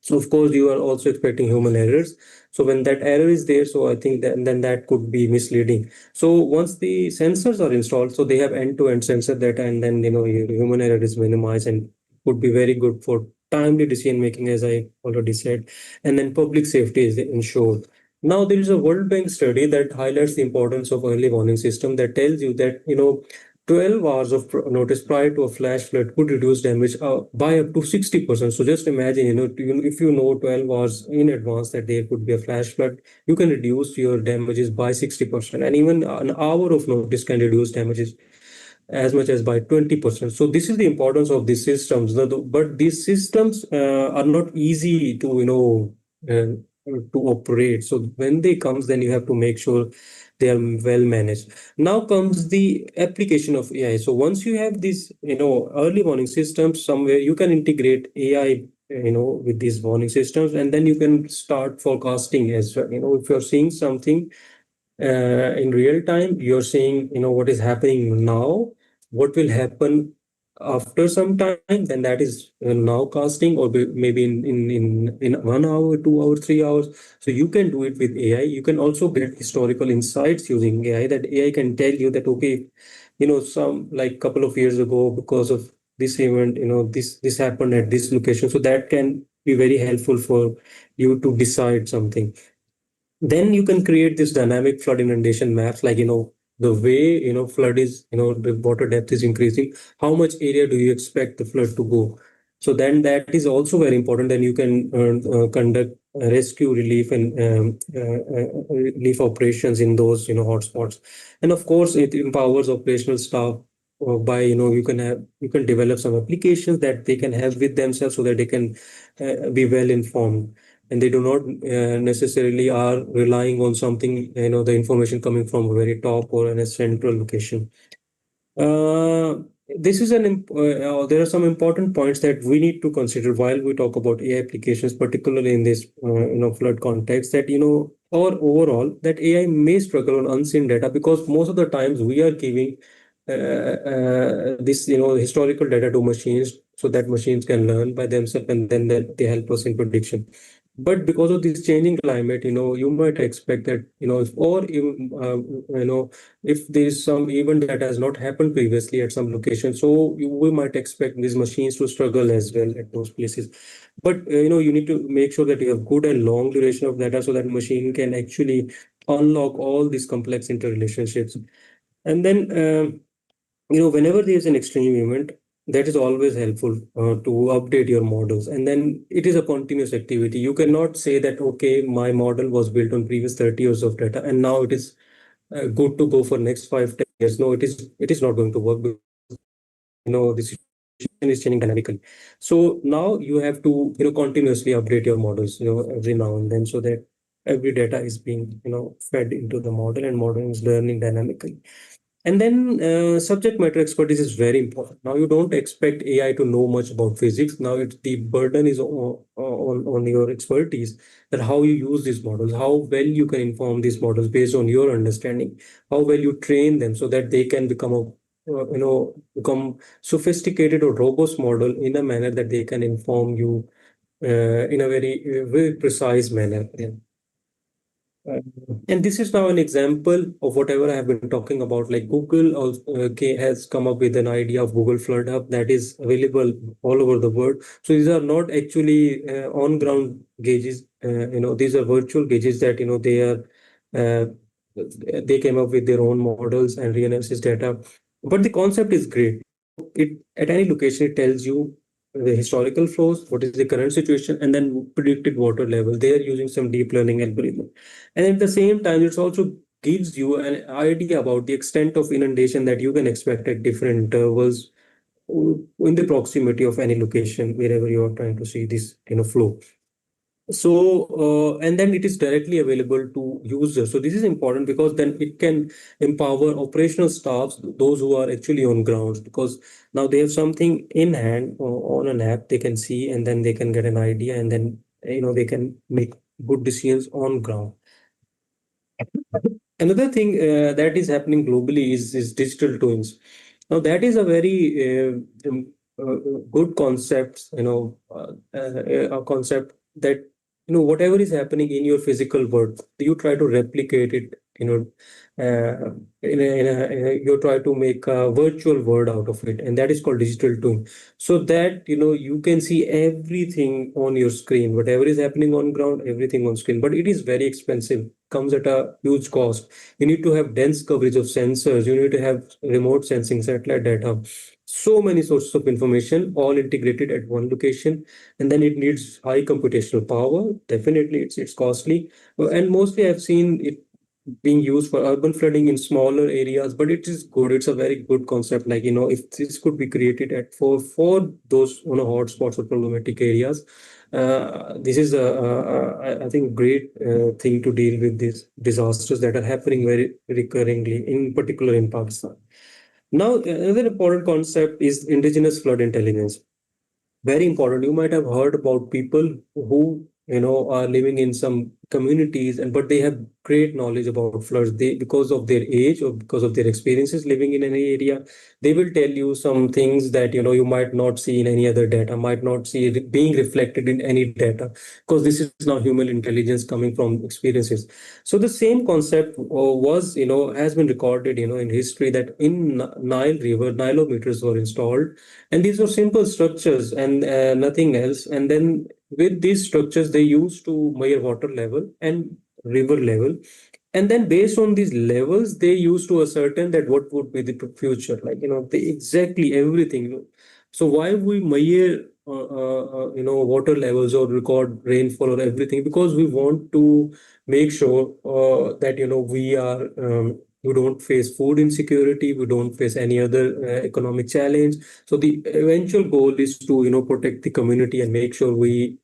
so of course you are also expecting human errors. So when that error is there, so I think that then that could be misleading. So once the sensors are installed, so they have end-to-end sensor data, and then your human error is minimized and would be very good for timely decision making, as I already said. And then public safety is ensured. Now there is a World Bank study that highlights the importance of early warning system, that tells you that 12 hours of notice prior to a flash flood could reduce damage by up to 60%. So just imagine, if you know 12 hours in advance that there could be a flash flood, you can reduce your damages by 60%. And even an hour of notice can reduce damages as much as by 20%. So this is the importance of these systems. But these systems are not easy to operate. So when they comes, then you have to make sure they are well managed. Now comes the application of AI. So once you have these, early warning systems, somewhere you can integrate AI, with these warning systems, and then you can start forecasting as well. If you're seeing something in real time, you're seeing what is happening now, what will happen after some time, then that is now casting, or maybe in 1 hour, 2 hours, 3 hours. So you can do it with AI. You can also get historical insights using AI, that AI can tell you that, okay, some like couple of years ago, because of this event, this happened at this location. So that can be very helpful for you to decide something. then you can create this dynamic flood inundation maps, like the way flood is, the water depth is increasing, how much area do you expect the flood to go. So then that is also very important. Then you can conduct rescue relief and relief operations in those hotspots. And of course it empowers operational staff by you can develop some applications that they can have with themselves, so that they can be well informed, and they do not necessarily are relying on something, the information coming from a very top or in a central location. uh, this is there are some important points that we need to consider while we talk about AI applications, particularly in this flood context. That or overall, that AI may struggle on unseen data, because most of the times we are giving this historical data to machines, so that machines can learn by themselves, and then that they help us in prediction. But because of this changing climate, you might expect that or even if there is some event that has not happened previously at some location, so we might expect these machines to struggle as well at those places. But you need to make sure that you have good and long duration of data, so that machine can actually unlock all these complex interrelationships. And then whenever there is an extreme event, that is always helpful to update your models. And then it is a continuous activity. You cannot say that, okay, my model was built on previous 30 years of data, and now it is good to go for next 5, 10 years. No, it is not going to work, because the situation is changing dynamically. So now you have to continuously update your models every now and then, so that every data is being fed into the model, and model is learning dynamically. And then subject matter expertise is very important. Now you don't expect AI to know much about physics. Now the burden is on your expertise, that how you use these models, how well you can inform these models based on your understanding, how well you train them so that they can become become sophisticated or robust model in a manner that they can inform you in a very precise manner. Yeah. Uh, And this is now an example of whatever I have been talking about. Like Google also, has come up with an idea of Google Flood Hub that is available all over the world. So these are not actually on-ground gauges. These are virtual gauges that uh, they came up with their own models and reanalysis data. But the concept is great. It at any location it tells you the historical flows, what is the current situation, and then predicted water level. They are using some deep learning algorithm. And at the same time, it also gives you an idea about the extent of inundation that you can expect at different intervals in the proximity of any location wherever you are trying to see this flow. So and then it is directly available to users. So this is important, because then it can empower operational staffs, those who are actually on grounds, because now they have something in hand on an app they can see, and then they can get an idea, and then they can make good decisions on ground. Another thing that is happening globally is digital twins. Now that is a very good concept, a concept that whatever is happening in your physical world, you try to replicate it. You try to make a virtual world out of it, and that is called digital twin. So that you can see everything on your screen, whatever is happening on ground, everything on screen. But it is very expensive, comes at a huge cost. You need to have dense coverage of sensors. You need to have remote sensing, satellite data, so many sources of information all integrated at one location. And then it needs high computational power. Definitely it's costly. And mostly I've seen it being used for urban flooding in smaller areas, but it is good. It's a very good concept. Like if this could be created at for those hotspots or problematic areas, this is I think great thing to deal with these disasters that are happening very recurringly, in particular in Pakistan. Now, another important concept is indigenous flood intelligence. Very important. You might have heard about people who are living in some communities, and but they have great knowledge about floods. They, because of their age or because of their experiences living in any area, they will tell you some things that you might not see in any other data, might not see it being reflected in any data, because this is now human intelligence coming from experiences. So the same concept was has been recorded in history, that in Nile River, Nilometers were installed, and these were simple structures and nothing else. And then with these structures, they used to measure water level, and river level. And then based on these levels, they used to ascertain that what would be the future, like, they exactly everything. So why we measure, water levels or record rainfall or everything? Because we want to make sure that, we don't face food insecurity, we don't face any other economic challenge. So the eventual goal is to, protect the community and make sure we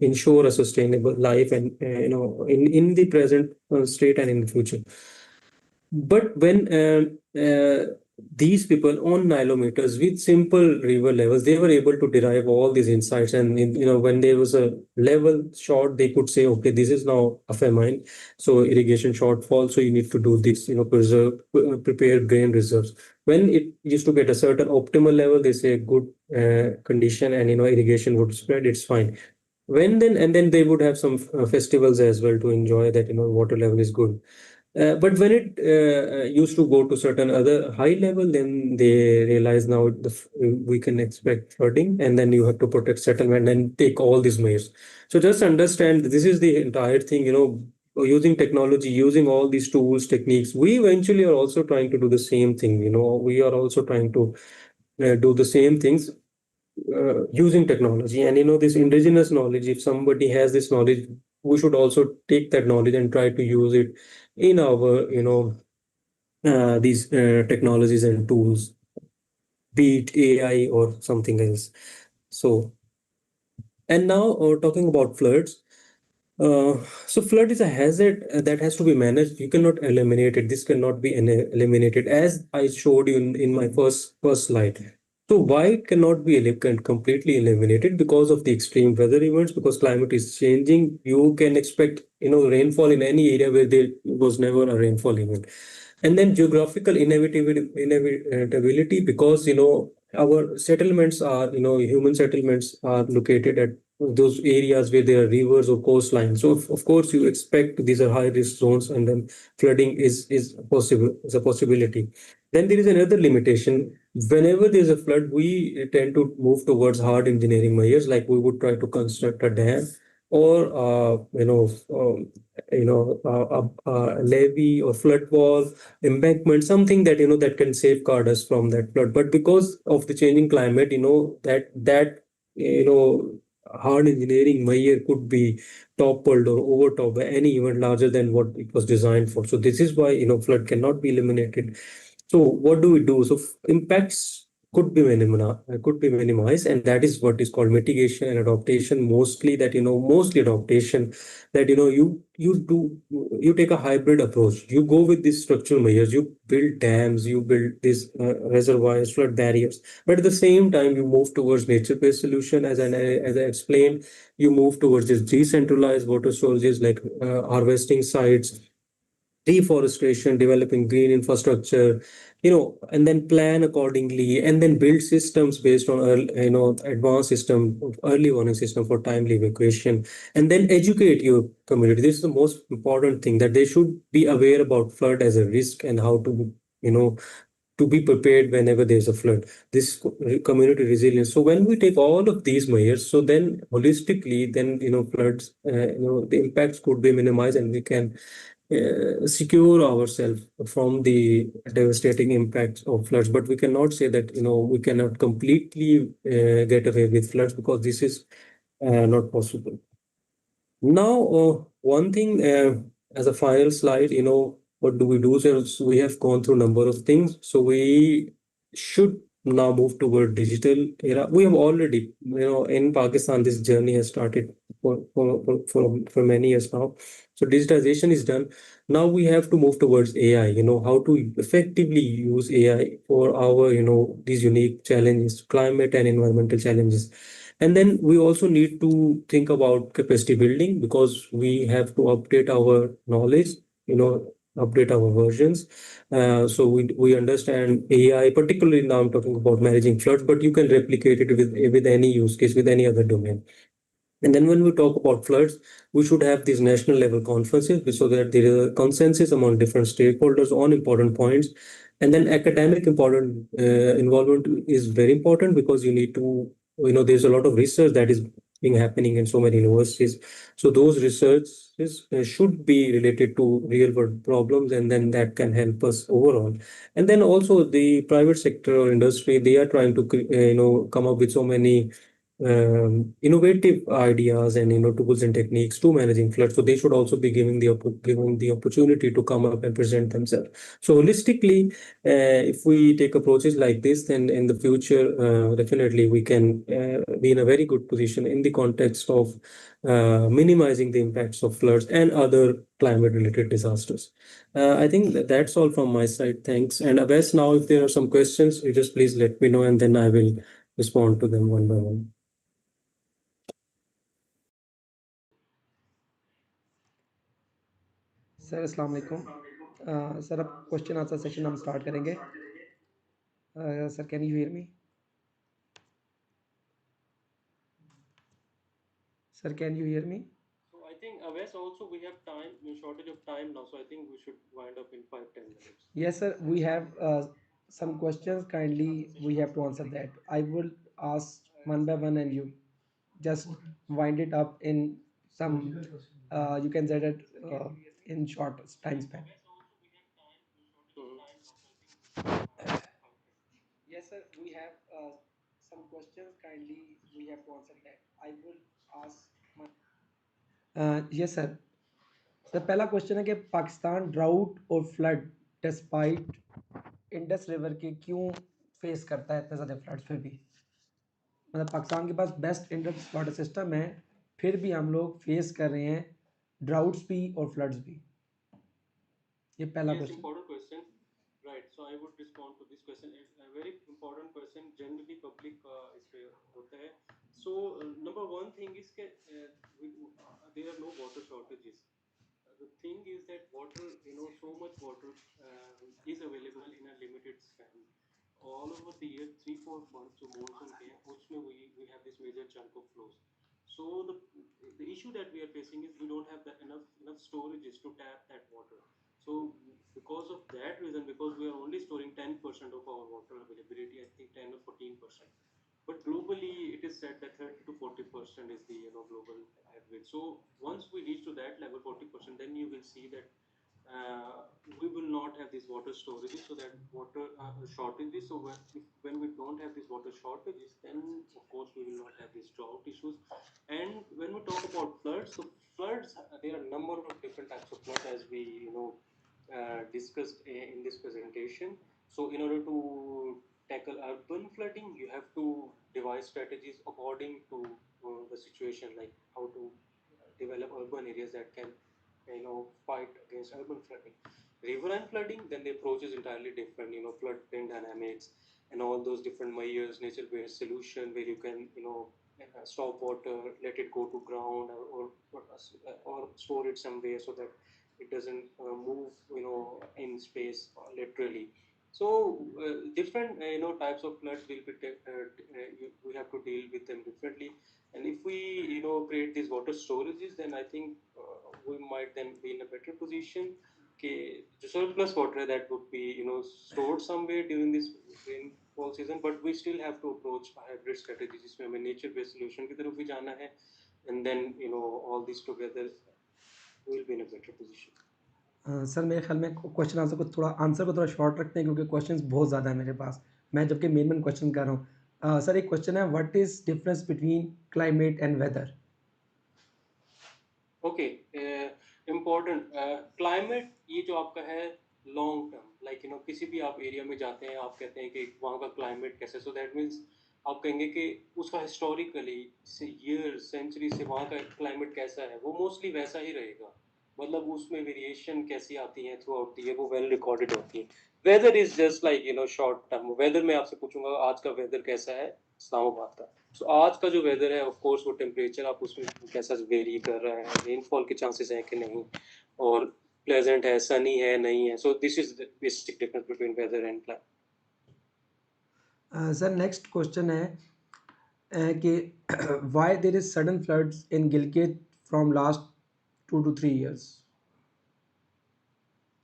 ensure a sustainable life, and in the present state and in the future. But when these people on nilometers with simple river levels, they were able to derive all these insights. And when there was a level short, they could say, okay, this is now a famine, so irrigation shortfall. So you need to do this, prepare grain reserves. When it used to get a certain optimal level, they say good condition, and irrigation would spread. It's fine. When then and then they would have some festivals as well to enjoy that water level is good. But when it used to go to certain other high level, then they realize now we can expect flooding, and then you have to protect settlement and take all these measures. So just understand this is the entire thing, using technology, using all these tools, techniques. We eventually are also trying to do the same thing. We are also trying to do the same things using technology. And this indigenous knowledge, if somebody has this knowledge, we should also take that knowledge and try to use it in our these technologies and tools, be it AI or something else. So, and now talking about floods. So flood is a hazard that has to be managed. You cannot eliminate it. This cannot be eliminated, as I showed you in my first slide. So why it cannot be completely eliminated? Because of the extreme weather events, because climate is changing. You can expect rainfall in any area where there was never a rainfall event. And then geographical inevitability, because our settlements are, human settlements are located at those areas where there are rivers or coastlines. So of course you expect these are high risk zones, and then flooding is a possibility. Then there is another limitation. Whenever there's a flood, we tend to move towards hard engineering measures, like we would try to construct a dam, or a levee or flood wall, embankment, something that that can safeguard us from that flood. But because of the changing climate, that hard engineering measure could be toppled or overtopped by any event larger than what it was designed for. So this is why flood cannot be eliminated. So what do we do? So impacts could be minimized, and that is what is called mitigation and adaptation. Mostly adaptation, that you take a hybrid approach. You go with these structural measures. You build dams, you build these reservoirs, flood barriers, but at the same time you move towards nature-based solution. As I explained, you move towards this decentralized water sources, like harvesting sites, reforestation, developing green infrastructure, and then plan accordingly, and then build systems based on advanced system, early warning system for timely evacuation, and then educate your community. This is the most important thing, that they should be aware about flood as a risk, and how to you know to be prepared whenever there's a flood. This community resilience. So when we take all of these measures, so then holistically, then floods, the impacts could be minimized, and we can secure ourselves from the devastating impacts of floods. But we cannot say that we cannot completely get away with floods, because this is not possible. Now, one thing, as a final slide, what do we do? So we have gone through a number of things. So we should now move toward digital era. We have already, in Pakistan, this journey has started for many years now. So digitization is done. Now we have to move towards AI, how to effectively use AI for our, these unique challenges, climate and environmental challenges. And then we also need to think about capacity building, because we have to update our knowledge, update our versions. So we understand AI, particularly now I'm talking about managing floods, but you can replicate it with any use case, with any other domain. And then when we talk about floods, we should have these national level conferences, so that there is a consensus among different stakeholders on important points. And then academic important involvement is very important, because you need to, there's a lot of research that is being happening in so many universities. So those researches should be related to real world problems, and then that can help us overall. And then also the private sector or industry, they are trying to come up with so many innovative ideas and tools and techniques to managing floods. So they should also be given the opportunity to come up and present themselves. So holistically, if we take approaches like this, then in the future, definitely we can be in a very good position in the context of minimizing the impacts of floods and other climate-related disasters. I think that's all from my side. Thanks. And Abes, now if there are some questions, you just please let me know, and then I will respond to them one by one. Sir अस्सलाम वालेकुम sir अब question answer session हम start करेंगे sir can you hear me sir can you hear me So I think Aves also we have time, shortage of time now. So I think we should wind up in 5-10 minutes. yes sir we have some questions kindly we have to answer that I will ask one by one and you just wind it up in some you can say that in short time span yes sir we have some questions kindly we have to answer that I will ask my yes sir sir पहला question है कि Pakistan drought और flood despite Indus river के क्यों face करता है इतने ज़्यादा फ्लड्स फिर भी मतलब पाकिस्तान के पास बेस्ट इंडस वाटर सिस्टम है फिर भी हम लोग फेस कर रहे हैं ड्राउट्स भी और फ्लड्स भी ये पहला Yes, question important question. Right. So I would respond to this question. A very important question. Generally, public इस पे होता है. So number one thing is that there are no water shortages. The thing is that water, so much water is available in a limited span. All over the year, 3-4 months to monsoon के हैं, उसमें we have this major chunk of flows. So the issue that we are facing is we don't have enough storages to tap that water. So because of that reason, because we are only storing 10% of our water availability, I think 10 or 14%. But globally, it is said that 30 to 40% is the global average. So once we reach to that level, 40%, then you will see that we will not have these water storages, so that water shortages. So when we don't have these water shortages, then of course we will not have these drought issues. And when we talk about floods, so floods, there are a number of different types of floods, as we discussed in this presentation. So in order to tackle urban flooding, you have to devise strategies according to the situation, like how to develop urban areas that can fight against urban flooding. Riverine flooding, then the approach is entirely different. Floodplain dynamics and all those different measures, nature-based solution where you can stop water, let it go to ground, or store it somewhere so that it doesn't move in space literally. So different types of floods will be we have to deal with them differently. And if we create these water storages, then I think we might then be in a better position. Okay, the surplus water that would be stored somewhere during this rainfall season, but we still have to approach a hybrid strategy जिसमें हमें nature based solution की तरफ भी जाना है, and then all these together we will be in a better position. Sir मेरे ख्याल में क्वेश्चन आंसर को थोड़ा शॉर्ट रखते हैं क्योंकि क्वेश्चंस बहुत ज़्यादा है मेरे पास मैं जबकि मेन क्वेश्चन कर रहा हूँ सर एक क्वेश्चन है what is difference between climate and weather okay important climate ये जो आपका है लॉन्ग टर्म, लाइक किसी भी आप एरिया में जाते हैं, आप कहते हैं कि वहाँ का क्लाइमेट कैसा है, सो दैट मीन्स आप कहेंगे कि उसका हिस्टोरिकली से ईयर सेंचुरी से वहाँ का क्लाइमेट कैसा है, वो मोस्टली वैसा ही रहेगा. मतलब उसमें वेरिएशन कैसी आती है थ्रू आउट द ईयर, वो वेल रिकॉर्डेड होती है. Weather is just like short term. Weather में आपसे पूछूंगा आज का वेदर कैसा है इस्लामाबाद का, सो आज का जो वेदर है ऑफ कोर्स वो टेम्परेचर आप उसमें कैसा वेरी कर रहा है, रेनफॉल के चांसेस हैं कि नहीं, और प्लेजेंट है, सनी है, नहीं है. So this is the basic difference between weather and climate. Sir next question है कि why there is sudden floods in Gilgit from last 2 to 3 years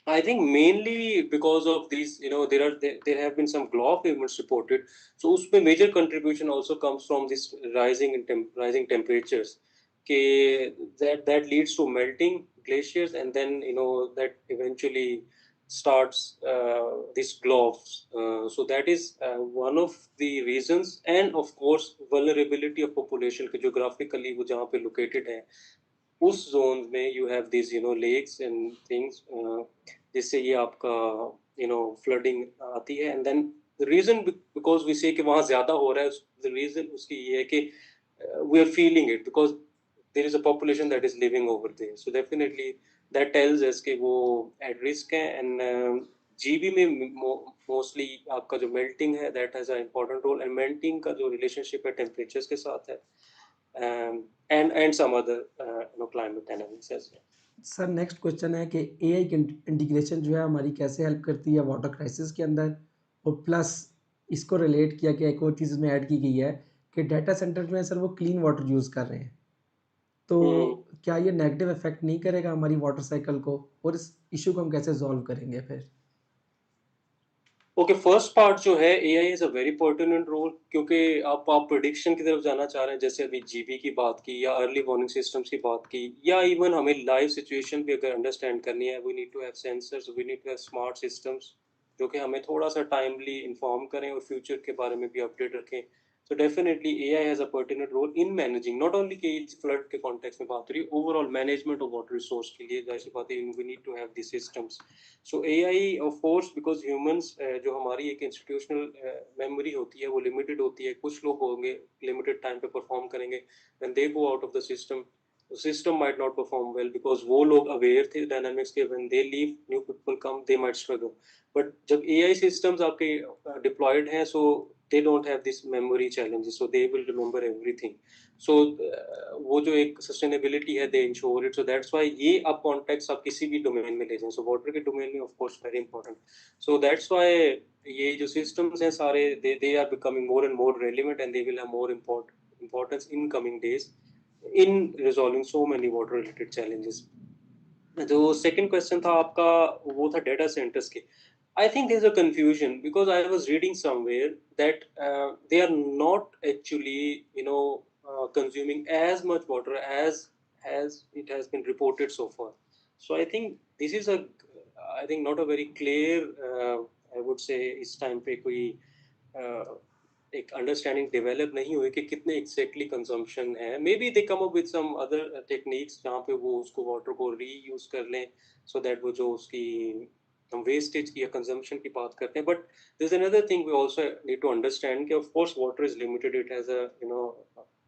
I think mainly because of these, there have been some glove events reported. So उसमें major contribution also comes from this rising temperatures. That leads to melting glaciers, and then that eventually starts these gloves. So that is one of the reasons, and of course vulnerability of population के geographically वो जहाँ पे located है उस zone में you have this lakes and things जिससे ये आपका फ्लडिंग आती है and then the reason because we say कि वहाँ ज्यादा हो रहा है द रीजन उसकी ये है कि we are feeling it because there is a population that is living over there so definitely that tells us कि वो एट रिस्क है एंड जीबी में मोस्टली आपका जो मेल्टिंग है that has a important role and melting का जो relationship है टेम्परेचर्स के साथ है and some other climate dynamics as well. Sir next question है कि एआई की इंटीग्रेशन जो है हमारी कैसे हेल्प करती है वाटर क्राइसिस के अंदर, और प्लस इसको रिलेट किया गया एक और चीज़ इसमें ऐड की गई है कि डाटा सेंटर जो है सर वो क्लीन वाटर यूज़ कर रहे हैं, तो क्या ये नेगेटिव इफेक्ट नहीं करेगा हमारी वाटर साइकिल को, और इस इशू को हम कैसे सॉल्व करेंगे फिर? ओके, फर्स्ट पार्ट जो है AI is a very pertinent role, क्योंकि आप प्रिडिक्शन की तरफ जाना चाह रहे हैं, जैसे अभी जीबी की बात की या अर्ली वार्निंग सिस्टम्स की बात की, या इवन हमें लाइव सिचुएशन भी अगर अंडरस्टैंड करनी है, we need to have sensors, we need to have smart systems जो कि हमें थोड़ा सा टाइमली इन्फॉर्म करें और फ्यूचर के बारे में भी अपडेट रखें. So definitely AI has a pertinent role in managing, not only कि flood के context में बात हो रही है, overall management of water resource के लिए जाहिर सी बात है we need to have these systems. So AI of course because humans जो हमारी एक institutional memory होती है वो limited होती है, कुछ लोग होंगे limited time पे perform करेंगे, when they go out of the system might not perform well because वो लोग aware थे dynamics के, when they leave new people come they might struggle. But जब AI systems आपके deployed हैं, so they don't have this memory challenges, so they will remember everything. So वो जो एक sustainability है they ensure it, so that's why ये आप context आप किसी भी domain में ले जाएं, so water के domain में of course very important. So that's why ये जो systems हैं सारे they are becoming more and more relevant and they will have more importance in coming days in resolving so many water related challenges. जो second question था आपका वो था data centres के. I think there's a confusion because I was reading somewhere that they are not actually, consuming as much water as it has been reported so far. So I think this is I think not a very clear, I would say इस time पे कोई एक understanding develop नहीं हुई कि कितने exactly consumption है. Maybe they come up with some other techniques जहाँ पे वो उसको वाटर को रीयूज कर लें, सो दैट वो जो उसकी हम वेस्टेज की या कंजम्पशन की बात करते हैं. But this is another thing we also need to understand कि of course water is limited, it has a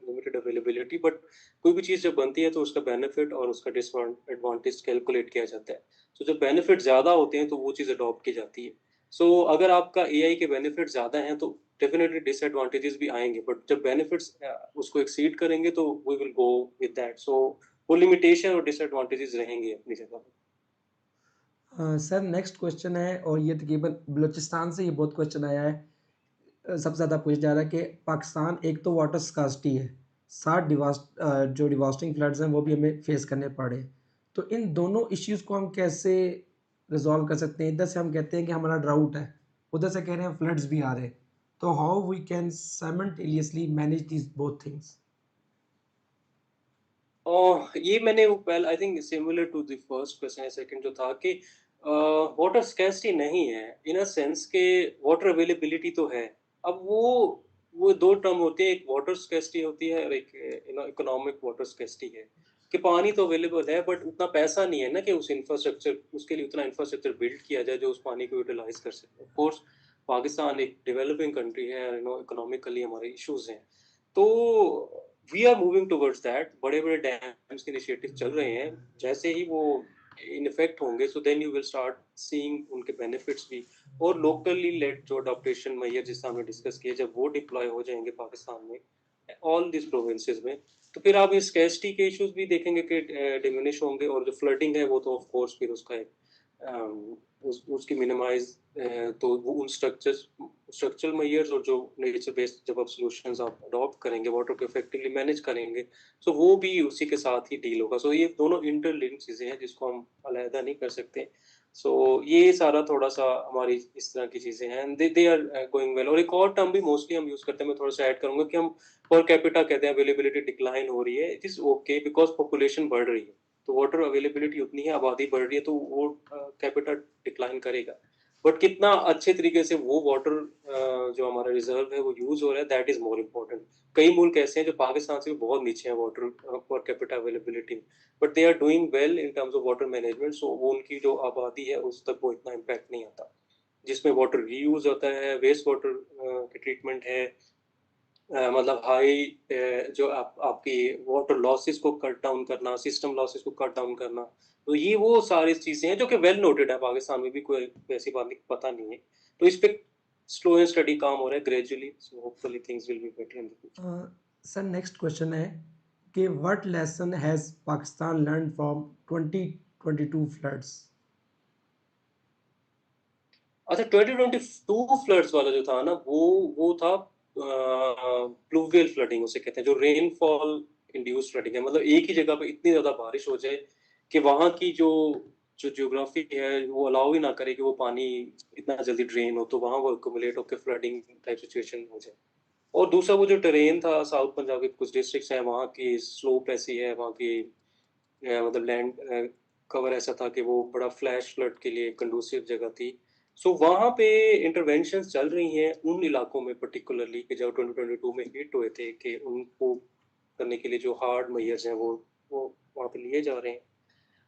limited availability, but कोई भी चीज़ जब बनती है तो उसका बेनिफिट और उसका डिसएडवांटेज कैलकुलेट किया जाता है. सो जब बेनिफिट ज़्यादा होते हैं तो वो चीज़ अडॉप्ट की जाती है. सो अगर आपका एआई के बेनिफिट ज़्यादा हैं तो डेफिनेटली डिसएडवांटेजेस भी आएंगे, बट जब बेनिफिट्स उसको एक्सीड करेंगे तो we will go with that. So वो लिमिटेशन और डिसएडवांटेजेस रहेंगे अपनी जगह पर. सर नेक्स्ट क्वेश्चन है, और ये तकरीबन बलूचिस्तान से ये बहुत क्वेश्चन आया है. सबसे ज़्यादा पूछा जा रहा है कि पाकिस्तान एक तो वाटर स्कार्सिटी है, साथ जो डिवास्टिंग फ्लड्स हैं वो भी हमें फेस करने पड़े, तो इन दोनों इश्यूज़ को हम कैसे रिजॉल्व कर सकते हैं? इधर से हम कहते हैं कि हमारा ड्राउट है, उधर से कह रहे हैं फ्लड्स भी आ रहे हैं, तो how we can simultaneously manage these both things? और ये मैंने well I think similar to the first question, second जो था कि वाटर स्कैर्सिटी नहीं है इन अ सेंस के वाटर अवेलेबिलिटी तो है. अब वो दो टर्म होते हैं, एक वाटर स्कैर्सिटी होती है और एक इकोनॉमिक वाटर स्कैर्सिटी है कि पानी तो अवेलेबल है बट उतना पैसा नहीं है ना कि उस इंफ्रास्ट्रक्चर उसके लिए उतना इंफ्रास्ट्रक्चर बिल्ड किया जाए जो उस पानी को यूटिलाइज कर सके. ऑफ कोर्स पाकिस्तान एक डेवलपिंग कंट्री है, इकोनॉमिकली हमारे इश्यूज हैं, तो we are moving towards that. बड़े बड़े डैम्स के इनिशिएटिव चल रहे हैं, जैसे ही वो इन इफेक्ट होंगे so then you will start seeing उनके बेनिफिट्स भी. और लोकली लेड जो अडॉप्टेशन मैयर जिससे हमने डिस्कस किया, जब वो डिप्लॉय हो जाएंगे पाकिस्तान में ऑल दिस प्रोविंसेस में, तो फिर आप इस स्कैर्सिटी के इश्यूज भी देखेंगे कि डिमिनिश होंगे, और जो फ्लडिंग है वो तो ऑफ कोर्स फिर उसका एक उसकी मिनिमाइज, तो वो उन स्ट्रक्चरल मेजर्स और जो नेचर बेस्ड जब आप सॉल्यूशंस आप अडॉप्ट करेंगे वाटर को इफेक्टिवली मैनेज करेंगे, सो वो भी उसी के साथ ही डील होगा. सो ये दोनों इंटरलिंक्ड चीज़ें हैं जिसको हम अलहदा नहीं कर सकते. सो ये सारा थोड़ा सा हमारी इस तरह की चीजें हैं, दे आर गोइंग वेल। और एक और टर्म भी मोस्टली हम यूज करते हैं, मैं थोड़ा सा ऐड करूंगा कि हम पर कैपिटा कहते हैं, अवेलेबिलिटी डिक्लाइन हो रही है। It is okay because population बढ़ रही है, तो वाटर अवेलेबिलिटी उतनी है, आबादी बढ़ रही है, तो वो कैपिटा डिक्लाइन करेगा। बट कितना अच्छे तरीके से वो वाटर जो हमारा रिजर्व है वो यूज हो रहा है, दैट इज मोर इम्पोर्टेंट। कई मुल्क ऐसे हैं जो पाकिस्तान से भी बहुत नीचे हैं water per capita availability, but they are doing well in terms of water management. So वो उनकी जो आबादी है उस तक वो इतना इम्पैक्ट नहीं आता, जिसमें वाटर रीयूज होता है, वेस्ट वाटर की ट्रीटमेंट है, मतलब हाई जो आपकी वाटर लॉसेस को कट डाउन करना, सिस्टम लॉसेस को कट डाउन करना। तो ये वो सारी चीजें हैं जो कि वेल नोटेड है, पाकिस्तान में भी कोई ऐसी बात नहीं, पता नहीं है। तो इस पे स्लो एंड स्टडी काम हो रहा है gradually, so hopefully things will be better in the future. Sir next question है कि what lesson has Pakistan learn from 2022 floods? अच्छा, 2022 फ्लड्स वाला जो था ना, वो था प्लूवियल फ्लडिंग उसे कहते हैं, जो रेनफॉल इंड्यूस फ्लडिंग है। मतलब एक ही जगह पे इतनी ज्यादा बारिश हो जाए कि वहां की जो जो ज्योग्राफी है वो अलाउ ही ना करे कि वो पानी इतना जल्दी ड्रेन हो, तो वहां वो एक्युमुलेट होकर फ्लडिंग टाइप सिचुएशन हो जाए। और दूसरा वो जो टेरेन था, साउथ पंजाब के कुछ डिस्ट्रिक्ट्स हैं, वहाँ की स्लोप ऐसी है, वहाँ की मतलब लैंड कवर ऐसा था कि वो बड़ा फ्लैश फ्लड के लिए कंडूसिव जगह थी। सो वहाँ पे इंटरवेंशंस चल रही हैं उन इलाकों में पर्टिकुलरली, कि जो 2022 में हिट हुए थे, कि उनको करने के लिए जो हार्ड मेजर्स हैं वो वहाँ पे लिए जा रहे हैं।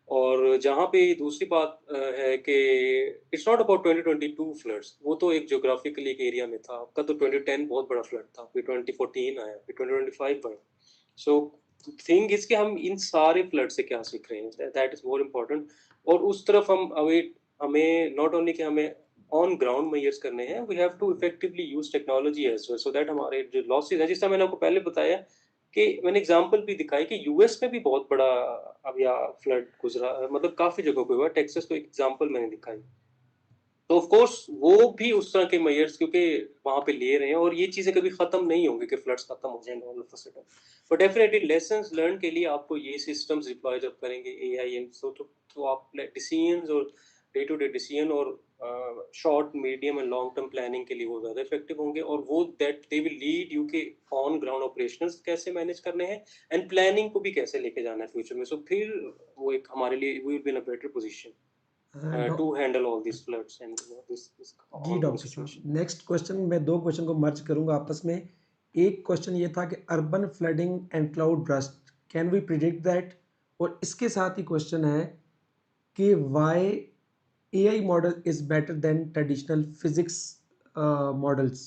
और जहाँ पे दूसरी बात है कि इट्स नॉट अबाउट 2022 फ्लड्स, वो तो एक ज्योग्राफिकली एक एरिया में था। आपका तो 2010 बहुत बड़ा फ्लड था, फिर 2014 आया, फिर 2025 बड़ा। सो थिंग इज कि हम इन सारे फ्लड से क्या सीख रहे हैं, दैट इज मोर इम्पोर्टेंट। और उस तरफ हम हमें नॉट ओनली कि हमें ऑन ग्राउंड मेजर्स करने हैं, we have to effectively use technology as well, so that हमारे जो लॉसेज है, जिस तरह मैंने आपको पहले बताया कि मैंने एग्जांपल भी दिखाई कि यूएस में भी बहुत बड़ा अब या फ्लड गुजरा, मतलब काफी जगहों पे हुआ, टेक्सास तो एक एग्जांपल मैंने दिखाई। तो ऑफ कोर्स वो भी उस तरह के मेजर्स क्योंकि वहां पे ले रहे हैं, और ये चीजें कभी खत्म नहीं होंगी कि फ्लड्स खत्म हो जाएंगे all of a sudden. But definitely lessons learn के लिए आपको ये सिस्टम्स डिप्लॉय जब करेंगे एआई एंड सो, तो आप डिसीजंस और डे टू डे डिसीजन और short medium and long term planning के लिए वो ज्यादा इफेक्टिव होंगे, और वो that they will lead you के ऑन ग्राउंड ऑपरेशंस कैसे मैनेज करने हैं एंड प्लानिंग को भी कैसे लेके जाना है फ्यूचर में। सो फिर वो एक हमारे लिए we will be in a better position to handle all these floods and this जी ongoing डॉक्टर साहब, situation. नेक्स्ट क्वेश्चन, मैं दो क्वेश्चन को मर्ज करूंगा आपस में। एक क्वेश्चन ये था कि urban flooding and cloud burst, can we predict that? और इसके साथ ही क्वेश्चन है कि why AI model is better than traditional physics models?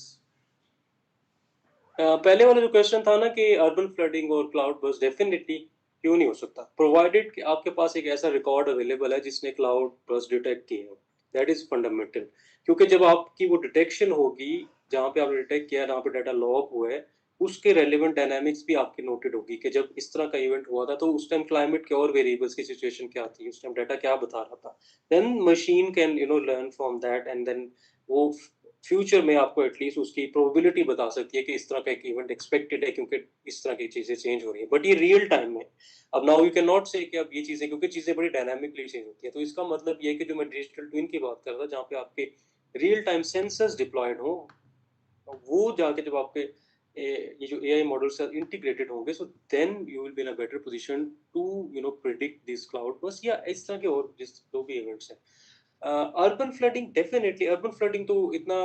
पहले वाला जो क्वेश्चन था ना कि अर्बन फ्लडिंग और क्लाउड बर्स्ट, डेफिनेटली क्यों नहीं हो सकता, प्रोवाइडेड कि आपके पास एक ऐसा रिकॉर्ड अवेलेबल है जिसने क्लाउड बर्स्ट डिटेक्ट किए हैं। दैट इज फंडामेंटल, क्योंकि जब आपकी वो डिटेक्शन होगी, जहाँ पे आपने डिटेक्ट किया, जहाँ पे डाटा लॉग हुआ है, उसके रेलिवेंट डायनामिक्स भी आपकी नोटेड होगी कि जब इस तरह का इवेंट हुआ था तो उस टाइम क्लाइमेट के और वेरिएबल्स की सिचुएशन क्या थी, उस टाइम डाटा क्या बता रहा था। Then machine can learn from that, and then वो फ्यूचर में आपको एटलीस्ट उसकी प्रोबेबिलिटी बता सकती है कि इस तरह का एक इवेंट एक्सपेक्टेड है, क्योंकि इस तरह की चीजें चेंज हो रही है। बट ये रियल टाइम में, अब नाउ यू कैन नॉट से कि अब ये चीजें, क्योंकि चीजें बड़ी डायनामिकली चेंज होती है। तो इसका मतलब ये है कि जो मैं डिजिटल ट्विन की बात कर रहा था, जहाँ पे आपके रियल टाइम सेंसर्स डिप्लॉयड हो, वो जाके जब आपके ये जो एआई मॉडल्स इंटीग्रेटेड होंगे, so then you will be in a better position to predict this cloud burst या इस तरह के और जिस जो भी इवेंट्स हैं। Urban flooding, definitely urban flooding तो इतना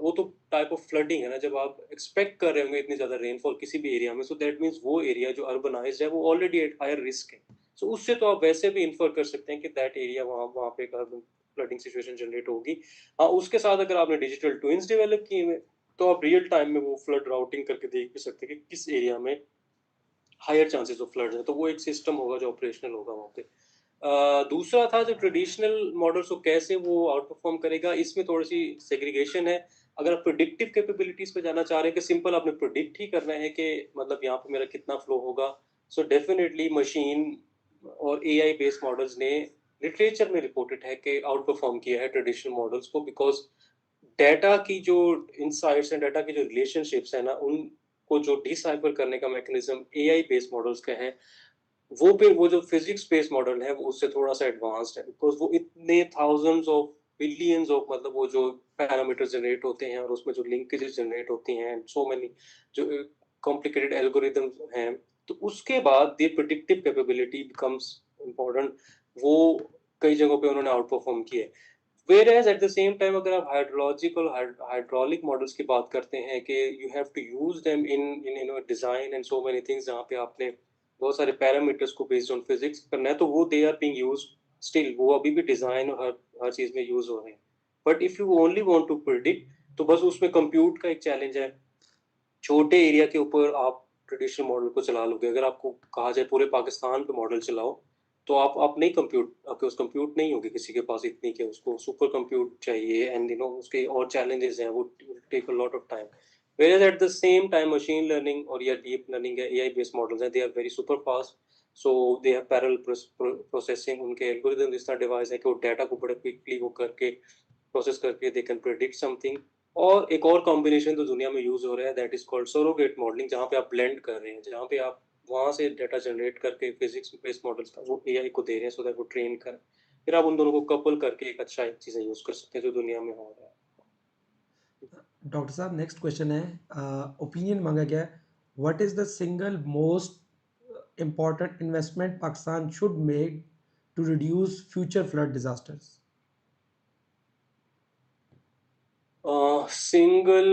वो तो टाइप ऑफ फ्लडिंग है ना, जब आप एक्सपेक्ट कर रहे होंगे इतनी ज्यादा रेनफॉल किसी भी एरिया में, सो दैट मीन्स वो एरिया जो अर्बनाइज्ड है वो ऑलरेडी एट हायर रिस्क है। सो उससे तो आप वैसे भी इन्फर कर सकते हैं कि दैट एरिया वहाँ वहाँ पे एक अर्बन फ्लडिंग सिचुएशन जनरेट होगी। हाँ, उसके साथ अगर आपने डिजिटल ट्विन्स डेवलप किए हुए, तो आप रियल टाइम में वो फ्लड राउटिंग करके देख भी सकते हैं कि किस एरिया में हायर चांसेस ऑफ फ्लड है, तो वो एक सिस्टम होगा जो ऑपरेशनल होगा वहाँ पे। दूसरा था जो ट्रेडिशनल मॉडल्स को कैसे वो आउट परफॉर्म करेगा, इसमें थोड़ी सी सेग्रीगेशन है। अगर आप प्रिडिक्टिव कैपेबिलिटीज पे जाना चाह रहे हैं कि सिंपल आपने प्रिडिक्ट ही करना है कि मतलब यहाँ पे मेरा कितना फ्लो होगा, सो डेफिनेटली मशीन और एआई बेस्ड मॉडल्स ने लिटरेचर में रिपोर्टेड है कि आउट परफॉर्म किया है ट्रेडिशनल मॉडल्स को, बिकॉज डाटा की जो इंसाइट्स हैं, डाटा की जो रिलेशनशिप्स है ना, उनको जो डिसाइफर करने का मैकेनिज्म एआई बेस्ड मॉडल्स का है, वो फिर वो जो फिजिक्स बेस्ड मॉडल है वो उससे थोड़ा सा एडवांस्ड है, बिकॉज वो इतने थाउजेंड्स ऑफ बिलियंस ऑफ मतलब वो जो पैरामीटर जनरेट होते हैं और उसमें जो लिंकेजेस जनरेट होती हैं, सो मैनी जो कॉम्प्लिकेटेड एल्गोरिदम्स हैं, तो उसके बाद the predictive capability becomes important. वो कई जगहों पे उन्होंने आउट परफॉर्म किया है। Whereas at the same time अगर आप हाइड्रोलॉजिकल हाइड्रोलिक मॉडल्स की बात करते हैं कि you have to use them in you know design and so many things, जहाँ पे आपने बहुत सारे पैरामीटर्स को बेस्ड ऑन फिजिक्स करना है, तो वो they are being use still, वो अभी भी डिजाइन और हर चीज में यूज हो रहे हैं। But if you only want to predict, तो बस उसमें कंप्यूट का एक चैलेंज है। छोटे एरिया के ऊपर आप ट्रेडिशनल मॉडल को चला लोगे, अगर आपको कहा जाए पूरे पाकिस्तान पे मॉडल चलाओ, तो आप नहीं कंप्यूट, आपके उस कंप्यूट नहीं होगी किसी के पास इतनी के, उसको सुपर कंप्यूट चाहिए एंड उसके और चैलेंजेस हैं, वो take a lot of time. whereas at the same time machine learning और या deep learning या AI based models हैं, they are very super fast, so they have parallel processing, उनके एल्गोरिदम इस तरह डिवाइस है कि वो डाटा को बड़े क्विकली वो करके प्रोसेस करके दे कैन प्रेडिक्ट समथिंग। और एक और कॉम्बिनेशन तो दुनिया में यूज हो रहा है, that is called surrogate modelling, जहाँ पे आप ब्लेंड कर रहे हैं, जहाँ पे आप वहां से डाटा जनरेट करके फिजिक्स बेस्ड मॉडल्स का वो एआई को दे रहे हैं सो दैट वो ट्रेन कर, फिर आप उन दोनों को कपल करके एक अच्छा एक चीजें यूज कर सकते हैं जो दुनिया में हो रहा है। डॉक्टर साहब नेक्स्ट क्वेश्चन है, ओपिनियन मांगा गया है, what is the single most important investment Pakistan should make to reduce future flood disasters? Single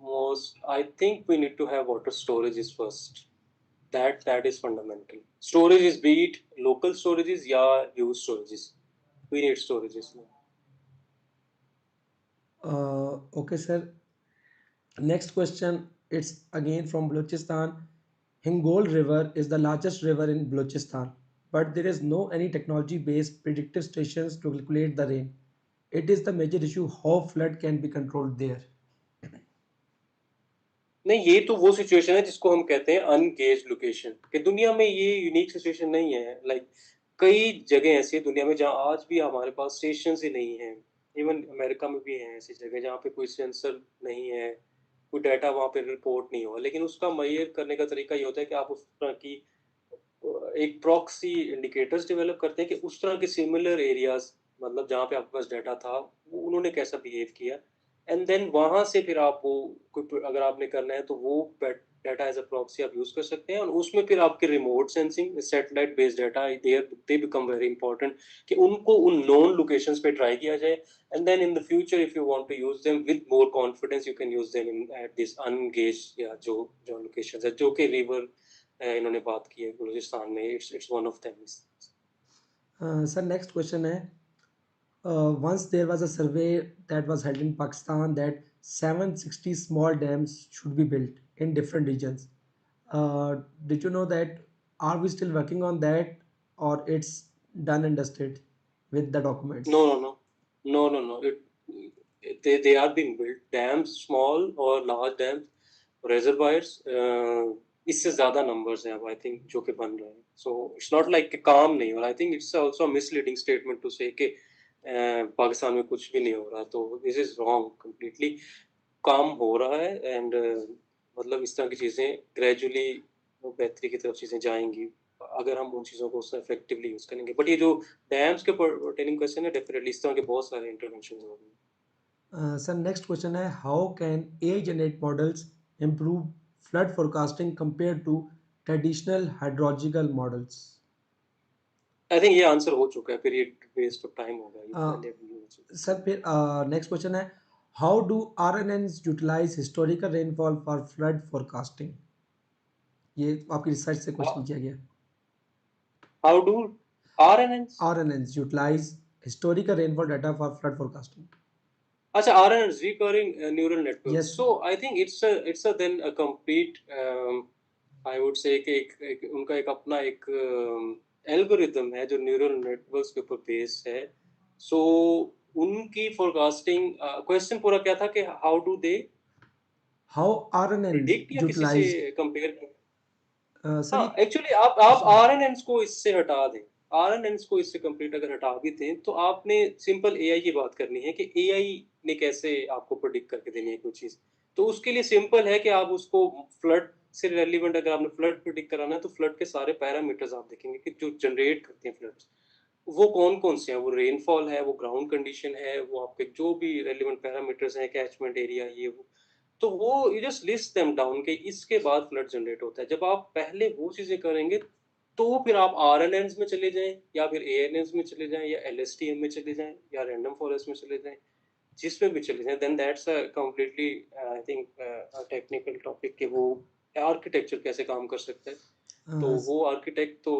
most, I think we need to have water storages first. That is fundamental. Storage is, be it local storages या used storages. We need storages now. Okay sir, next question, it's again from Balochistan. Hingol river is the largest river in Balochistan, but there is no any technology based predictive stations to calculate the rain. It is the major issue how flood can be controlled there. नहीं, ये तो वो situation है जिसको हम कहते हैं अनगेज location, कि दुनिया में ये यूनिक सिचुएशन नहीं है। लाइक कई जगह ऐसी है दुनिया में जहाँ आज भी हमारे पास स्टेशन ही नहीं है। इवन अमेरिका में भी है ऐसी जगह जहाँ पे कोई सेंसर नहीं है, कोई डाटा वहाँ पे रिपोर्ट नहीं हुआ, लेकिन उसका मेजर करने का तरीका ये होता है कि आप उस तरह की एक प्रॉक्सी इंडिकेटर्स डेवलप करते हैं कि उस तरह के सिमिलर एरियाज, मतलब जहाँ पे आपके पास डाटा था, वो उन्होंने कैसा बिहेव किया, एंड देन वहां से फिर आप वो कोई अगर आपने करना है तो वो डाटा एज अ प्रॉक्सी आप यूज कर सकते हैं, और उसमें फिर आपके remote sensing satellite based data they become very important, कि उनको उन नोन लोकेशंस पे ट्राई किया जाए, and then in the future if you want to use them with more confidence you can use them in at this ungauged या जो जो locations है, जो कि रिवर इन्होंने बात की है बलूचिस्तान में, it's one of them. Sir, next question है, once there was a survey that was held in Pakistan that 760 small dams should be built in different regions. Did you know that? Are we still working on that, or it's done and dusted with the documents? No, no, no, no, no, no. They are being built. Dams, small or large dams, reservoirs. इससे ज़्यादा numbers हैं अब I think जो कि बन रहे हैं. So it's not like कि काम नहीं हो रहा. I think it's also a misleading statement to say कि पाकिस्तान में कुछ भी नहीं हो रहा. तो this is wrong completely. काम हो रहा है and मतलब इस तरह की चीज़ें gradually बेहतरी की तरफ चीज़ें जाएंगी अगर हम उन चीज़ों को उससे इफेक्टिवली यूज़ करेंगे। बट ये जो डैम्स के पर्टेनिंग क्वेश्चन है, डेफिनेटली इस तरह के बहुत सारे इंटरवेंशन हो रहे हैं। Sir, next question है, how can AI generate models improve flood forecasting compared to traditional hydrological models? I think ये आंसर हो चुका है, फिर ये वेस्ट ऑफ टाइम होगा, ये पहले भी हो चुका है। सर फिर नेक्स्ट क्वेश्चन है, how do RNNs utilize historical rainfall for flood forecasting? ये आपकी रिसर्च से क्वेश्चन किया गया। How do RNNs RNNs utilize historical rainfall data for flood forecasting. अच्छा, RNNs recurring neural networks. Yes. So I think it's a then a complete I would say कि एक उनका एक अपना एक एल्गोरिथम है जो न्यूरल नेटवर्क्स के ऊपर बेस है। सो उनकी फोरकास्टिंग, क्वेश्चन पूरा क्या था कि how do they How RNNs predict या किसी से utilize? कंपेयर कर। सर हाँ, एक्चुअली आप आरएनएन्स को इससे हटा दें, RNNs को इससे कंप्लीट अगर हटा भी दें तो आपने सिंपल एआई की बात करनी है कि एआई ने कैसे आपको प्रोडिक्ट करके देनी है कोई चीज़। तो उसके लिए सिंपल है कि आप उसको फ्लड से रेलिवेंट, अगर आपने फ्लड प्रिडिक्ट कराना है तो फ्लड के सारे पैरामीटर्स आप देखेंगे कि जो जनरेट करते हैं फ्लड्स वो कौन कौन से हैं। वो रेनफॉल है, वो ग्राउंड कंडीशन है, वो आपके जो भी रेलिवेंट पैरामीटर्स हैं, कैचमेंट एरिया, ये वो। तो वो you just list them down के इसके बाद फ्लड जनरेट होता है। जब आप पहले वो चीज़ें करेंगे तो फिर आप आरएनएन्स में चले जाएं या फिर एएनएन्स में चले जाएं या एलएसटीएम में चले जाएं या रैंडम फॉरेस्ट में चले जाएं, जिसमें भी चले जाएं, then that's a completely I think technical topic कि वो आर्किटेक्चर कैसे काम कर सकता है। तो वो आर्किटेक्ट तो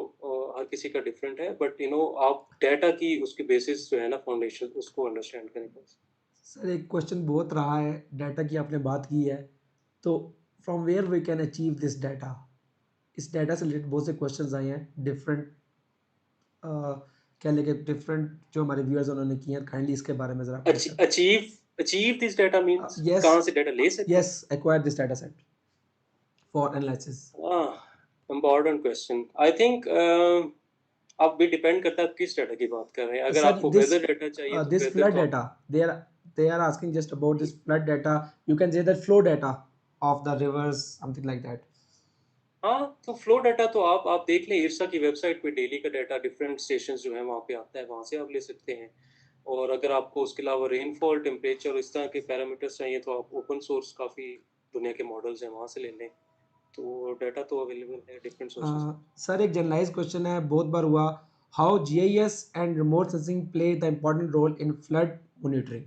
हर किसी का डिफरेंट है, बट यू नो आप डाटा की उसकी बेसिस जो है ना फाउंडेशन उसको अंडरस्टैंड करें बस। सर एक क्वेश्चन बहुत रहा है, डाटा की आपने बात की है, तो from where we can achieve this data. इस डाटा से रिलेटेड बहुत से क्वेश्चंस आए हैं डिफरेंट, क्या लेके डिफरेंट जो हमारे व्यूअर्स उन्होंने किए हैं, काइंडली इसके बारे में ज़रा achieve achieve this data means yes कहाँ से डाटा ले सकते हैं? Yes acquire this data set for analysis. Important question. I think अब भी डिपेंड करता है आप किस डाटा की बात कर रहे हैं। अगर सर आपको दिस वेदर डाटा चाहिए तो दिस वेदर फ्लड तो data, they are asking just about this flood data, you can say that flow data of the rivers, something like that. हाँ, तो फ्लो डाटा तो आप देख लें, इरसा की वेबसाइट पे डेली का डाटा डिफरेंट स्टेशंस जो है वहाँ पे आता है, वहाँ से आप ले सकते हैं। और अगर आपको उसके अलावा रेनफॉल, टेम्परेचर, इस तरह के पैरामीटर्स चाहिए तो आप ओपन सोर्स काफ़ी दुनिया के मॉडल्स हैं वहाँ से ले लें। तो डाटा तो अवेलेबल है डिफरेंट सोर्सेज। सर एक जनरलाइज क्वेश्चन है, बहुत बार हुआ, how GIS and remote sensing play the important role in flood monitoring.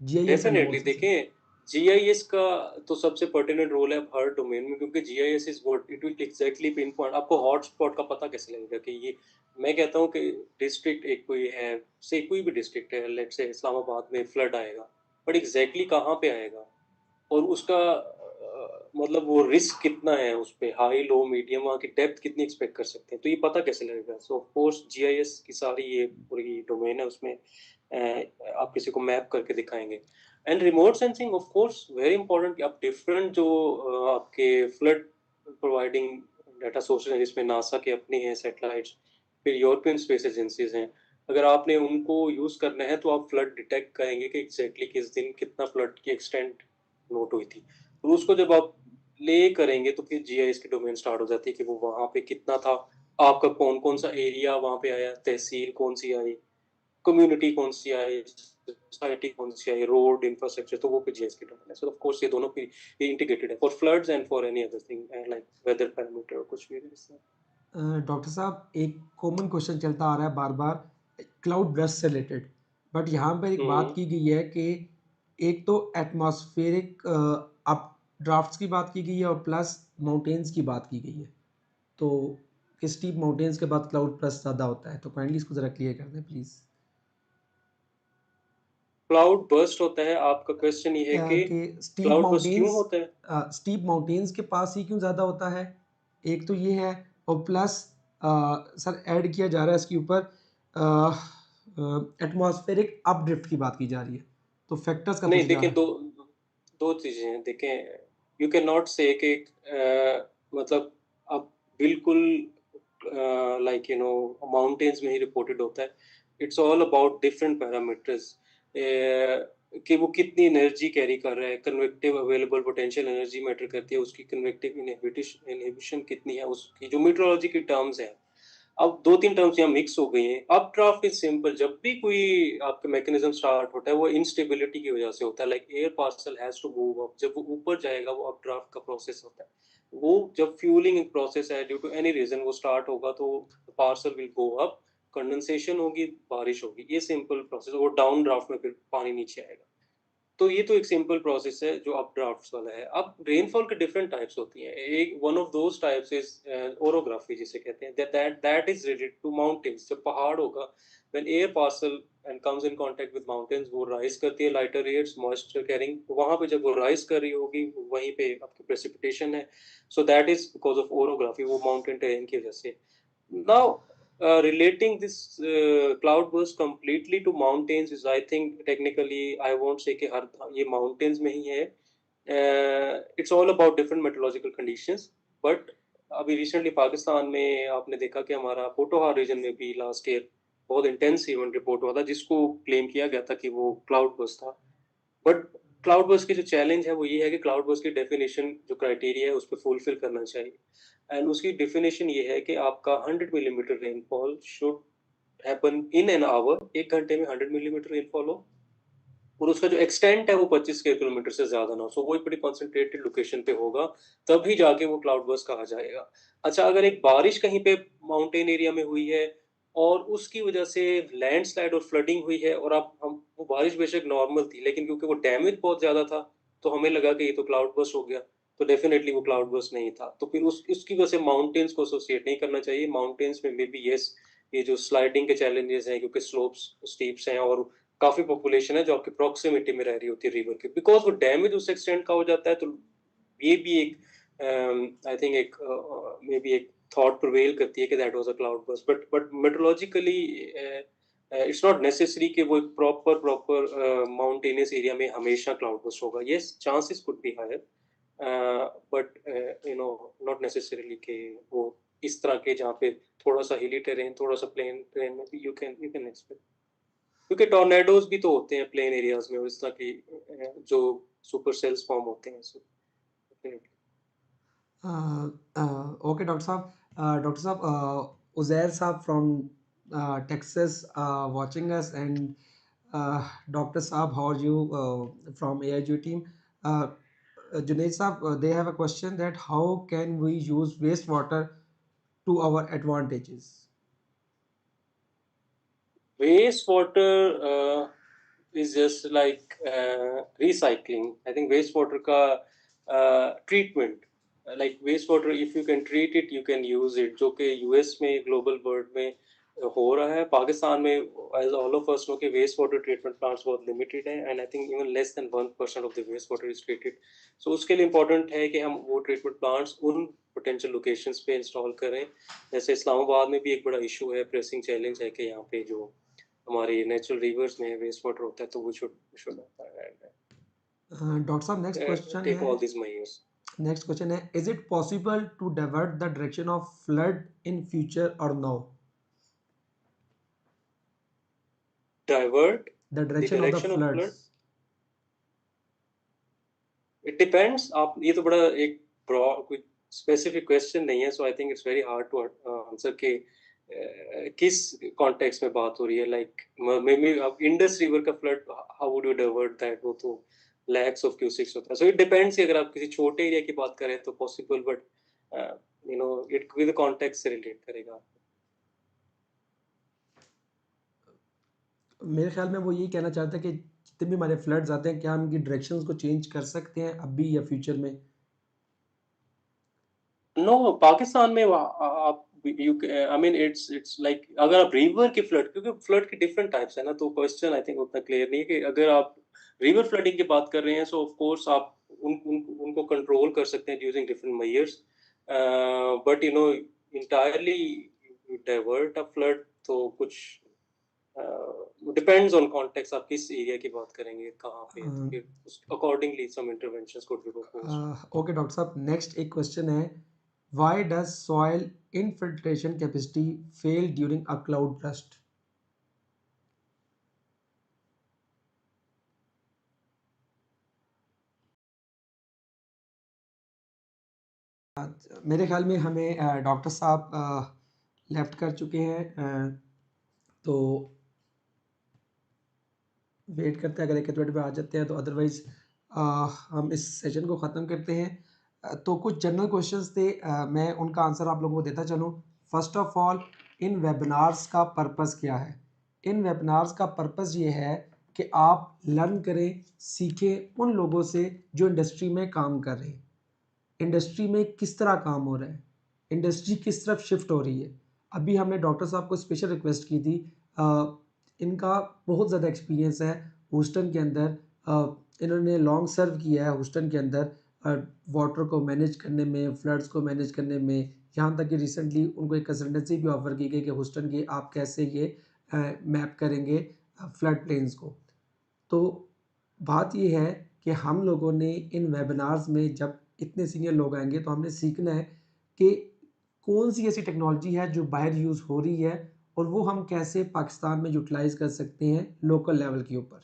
GIS and remote definitely sensing. देखें, जीआईएस का तो सबसे पर्टिनेंट रोल है हर डोमेन में, क्योंकि GIS is what it will exactly pin point. आपको हॉटस्पॉट का पता कैसे लगेगा कि ये, मैं कहता हूँ कि डिस्ट्रिक्ट एक कोई है, से कोई भी डिस्ट्रिक्ट है, लेट्स से इस्लामाबाद में फ्लड आएगा, बट एग्जैक्टली कहाँ पे आएगा और उसका मतलब वो रिस्क कितना है, उस पे हाई लो मीडियम, वहाँ की डेप्थ कितनी एक्सपेक्ट कर सकते हैं, तो ये पता कैसे लगेगा। सो ऑफ कोर्स जीआईएस की सारी ये पूरी डोमेन है, उसमें आप किसी को मैप करके दिखाएंगे। And remote sensing of course very important कि आप डिफरेंट जो आपके फ्लड प्रोवाइडिंग डाटा सोर्सेज हैं, जिसमें नासा के अपने हैं सैटेलाइट्स, फिर यूरोपियन स्पेस एजेंसीज हैं, अगर आपने उनको यूज़ करना है तो आप फ्लड डिटेक्ट करेंगे कि एग्जैक्टली किस दिन कितना फ्लड की एक्सटेंट नोट हुई थी। तो उसको जब आप ले करेंगे तो फिर जीआईएस की डोमेन स्टार्ट हो जाती है कि वो वहाँ पे कितना था, आपका कौन कौन सा एरिया वहाँ पे आया, तहसील कौन सी आई, कम्युनिटी कौन सी आई, सोसाइटी कौन सी आई, रोड इंफ्रास्ट्रक्चर, तो वो फिर जीआईएस की डोमेन है। सो ऑफ कोर्स ये दोनों फिर ये इंटीग्रेटेड है for floods and for any other thing like weather parameter और कुछ भी। डॉक्टर साहब एक कॉमन क्वेश्चन चलता आ रहा है बार बार, क्लाउड ब्रस्ट से रिलेटेड, बट यहाँ पर एक बात की गई है कि एक तो एटमॉस्फेरिक अप ड्राफ्ट्स की बात की गई है और प्लस माउंटेन्स की बात की गई है, तो कि स्टीप माउंटेन्स के बाद क्लाउड ब्रस्ट ज़्यादा होता है, तो काइंडली इसको ज़रा क्लियर कर दें प्लीज़। क्लाउड बर्स्ट होता है, आपका क्वेश्चन ये है कि स्टीप क्लाउड बर्स्ट क्यों माउंटेन्स, होता है? स्टीप माउंटेन्स के पास ही क्यों ज़्यादा होता है, एक तो ये है, और प्लस सर ऐड किया जा रहा है इसके ऊपर एटमॉस्फेरिक अपड्रिफ्ट की बात की जा रही है, तो फैक्टर्स का नहीं पूछ जा देखें, रहा दो दो चीजें हैं। देखें, यू कैन नॉट से कि मतलब अब बिल्कुल लाइक यू नो माउंटेन्स में ही रिपोर्टेड होता है। It's all about different parameters कि वो कितनी एनर्जी कैरी कर रहा है, convective available potential energy matter करती है, उसकी कन्वेक्टिव इनहिबिशन कितनी है, उसकी जो मीटरोलॉजी की टर्म्स है। अब दो तीन टर्म्स यहाँ मिक्स हो गई हैं। अप ड्राफ्ट इज सिंपल, जब भी कोई आपका मैकेनिज्म स्टार्ट होता है वो इंस्टेबिलिटी की वजह से होता है, like air parcel has to move up, जब वो ऊपर जाएगा वो अप ड्राफ्ट का प्रोसेस होता है। वो जब फ्यूलिंग प्रोसेस है ड्यू टू एनी रीजन वो स्टार्ट होगा तो parcel will go up, condensation होगी, बारिश होगी, ये सिंपल प्रोसेस। वो डाउन ड्राफ्ट में फिर पानी नीचे आएगा। तो ये तो एक सिंपल प्रोसेस है जो अप ड्राफ्ट्स वाला है। अब रेनफॉल के डिफरेंट टाइप्स होती हैं। एक one of those types is orography जिसे कहते हैं, that is related to mountains. जब पहाड़ होगा, when air parcel and comes in contact with mountains, वो राइज करती है लाइटर एयर्स मॉइस्चर कैरिंग, वहां पे जब वो राइज कर रही होगी वहीं पे आपकी प्रेसिपिटेशन है। So that is because of orography, वो माउंटेन टेरेन की वजह से। Now, relating this cloud burst completely to mountains is, I think, technically, I won't say कि हर ये mountains में ही है. It's all about different meteorological conditions, but अभी recently Pakistan में आपने देखा कि हमारा पोटोहार रीजन में भी लास्ट ईयर बहुत इंटेंस इवेंट रिपोर्ट हुआ था, जिसको क्लेम किया गया था कि वो क्लाउड बर्स्ट था। बट क्लाउड बर्स्ट की जो चैलेंज है वो ये है कि क्लाउड बर्स्ट की डेफिनेशन जो क्राइटेरिया है उस पर फुलफिल करना चाहिए। एंड उसकी डेफिनेशन ये है कि आपका 100 millimetre rainfall should happen in an hour, 1 घंटे में 100 मिलीमीटर रेनफॉल हो, और उसका जो एक्सटेंट है वो 25 किलोमीटर से ज्यादा ना हो। सो वो एक बड़ी कॉन्सेंट्रेटेड लोकेशन पे होगा, तभी जाके वो क्लाउड बर्स्ट कहा जाएगा। अच्छा, अगर एक बारिश कहीं पे माउंटेन एरिया में हुई है और उसकी वजह से लैंडस्लाइड और फ्लडिंग हुई है, और आप हम वो बारिश बेशक नॉर्मल थी लेकिन क्योंकि वो डैमेज बहुत ज्यादा था तो हमें लगा कि ये तो क्लाउड बर्स्ट हो गया, तो डेफिनेटली वो क्लाउड बर्स्ट नहीं था। तो फिर उसकी वजह से माउंटेन्स को एसोसिएट नहीं करना चाहिए। माउंटेन्स में मे बी यस, ये जो स्लाइडिंग के चैलेंजेस हैं क्योंकि स्लोप्स स्टीप्स हैं और काफी पॉपुलेशन है जो आपकी प्रॉक्सिमिटी में रह रही होती है रिवर के, बिकॉज वो डैमेज उस एक्सटेंट का हो जाता है। तो ये भी एक आई थिंक एक मे बी एक थॉट प्रिवेल करती है कि that was a cloud burst, but meteorologically it's not necessary कि वो एक प्रॉपर माउंटेनियस एरिया में हमेशा क्लाउड बर्स्ट होगा। Yes, chances could be higher, but you know not necessarily कि वो इस तरह के जहाँ पे थोड़ा सा हिली टेरेन, थोड़ा सा प्लेन टेरेन में भी यू कैन एक्सपेक्ट, क्योंकि टॉर्नेडोज भी तो होते हैं प्लेन एरियाज में, और इस तरह की जो सुपर सेल्स फॉर्म होते हैं। सो डेफिनेटली ओके डॉक्टर साहब, उज़ैर साहब from Texas watching us, and Dr. Saab, how are you from AIG team? Junaid Saab, they have a question that how can we use wastewater to our advantages? wastewater is just like recycling. I think wastewater का treatment, like wastewater, if you can treat it, you can use it, जो कि US में global world में हो रहा है। पाकिस्तान में as all of us know कि wastewater treatment plants बहुत limited हैं, and I think even less than 1% of the wastewater is treated. So उसके लिए important है कि हम वो treatment plants उन potential locations पे install करें। जैसे इस्लामाबाद में भी एक बड़ा issue है, pressing challenge है कि यहाँ पे जो हमारी नेचुरल रिवर्स में वेस्ट वाटर होता है, तो वो should Dr. Saab, next question take all है दिस मेजर्स। next question है, is it possible to divert the direction of flood in future or no? Divert The the direction of the direction of flood, floods. it depends। आप ये तो बड़ा एक broad कोई specific question नहीं है, so I think it's very hard to answer के किस कॉन्टेक्स्ट में बात हो रही है। Like maybe Indus river का flood, how would you divert that, वो तो लैक्स ऑफ क्यूसिक्स होता है। सो इट डिपेंड्स, अगर आप किसी छोटे एरिया की बात करें तो possible, but you no it with context से रिलेट करेगा। मेरे ख्याल में वो यही कहना चाहता है कि जितने भी हमारे फ्लड्स आते हैं, क्या हम इनकी डायरेक्शंस को चेंज कर सकते हैं अभी या फ्यूचर में? नो, पाकिस्तान में आप you I mean it's like अगर आप रिवर की फ्लड, क्योंकि फ्लड की डिफरेंट टाइप्स है ना, तो क्वेश्चन आई थिंक उतना क्लियर नहीं है कि अगर आप रिवर फ्लडिंग की बात कर रहे हैं, सो ऑफ कोर्स आप उनको कंट्रोल कर सकते हैं using different measures, but you no entirely divert a flood तो कुछ डिपेंड्स ऑन कॉन्टेक्स्ट, आप किस एरिया की बात करेंगे, कहाँ पे, तो फिर accordingly some interventions could be proposed. Okay doctor साहब, नेक्स्ट एक क्वेश्चन है, why does soil infiltration capacity fail during a cloud burst? मेरे ख्याल में हमें डॉक्टर साहब लेफ्ट कर चुके हैं, तो वेट करते हैं, अगर 1 मिनट में आ जाते हैं तो अदरवाइज़ हम इस सेशन को ख़त्म करते हैं। तो कुछ जनरल क्वेश्चंस थे, मैं उनका आंसर आप लोगों को देता चलूँ। First of all, in webinars का पर्पस क्या है? इन वेबिनार्स का पर्पस ये है कि आप लर्न करें, सीखें उन लोगों से जो इंडस्ट्री में काम कर रहे हैं, इंडस्ट्री में किस तरह काम हो रहा है, इंडस्ट्री किस तरफ शिफ्ट हो रही है। अभी हमने डॉक्टर साहब को स्पेशल रिक्वेस्ट की थी, इनका बहुत ज़्यादा एक्सपीरियंस है ह्यूस्टन के अंदर, इन्होंने लॉन्ग सर्व किया है ह्यूस्टन के अंदर वाटर को मैनेज करने में, फ्लड्स को मैनेज करने में, यहाँ तक कि रिसेंटली उनको एक कंसल्टेंसी भी ऑफर की गई कि ह्यूस्टन की आप कैसे ये मैप करेंगे फ्लड प्लेन्स को। तो बात ये है कि हम लोगों ने इन वेबिनार्स में जब इतने सीनियर लोग आएंगे तो हमने सीखना है कि कौन सी ऐसी टेक्नोलॉजी है जो बाहर यूज़ हो रही है और वो हम कैसे पाकिस्तान में यूटिलाइज़ कर सकते हैं लोकल लेवल के ऊपर।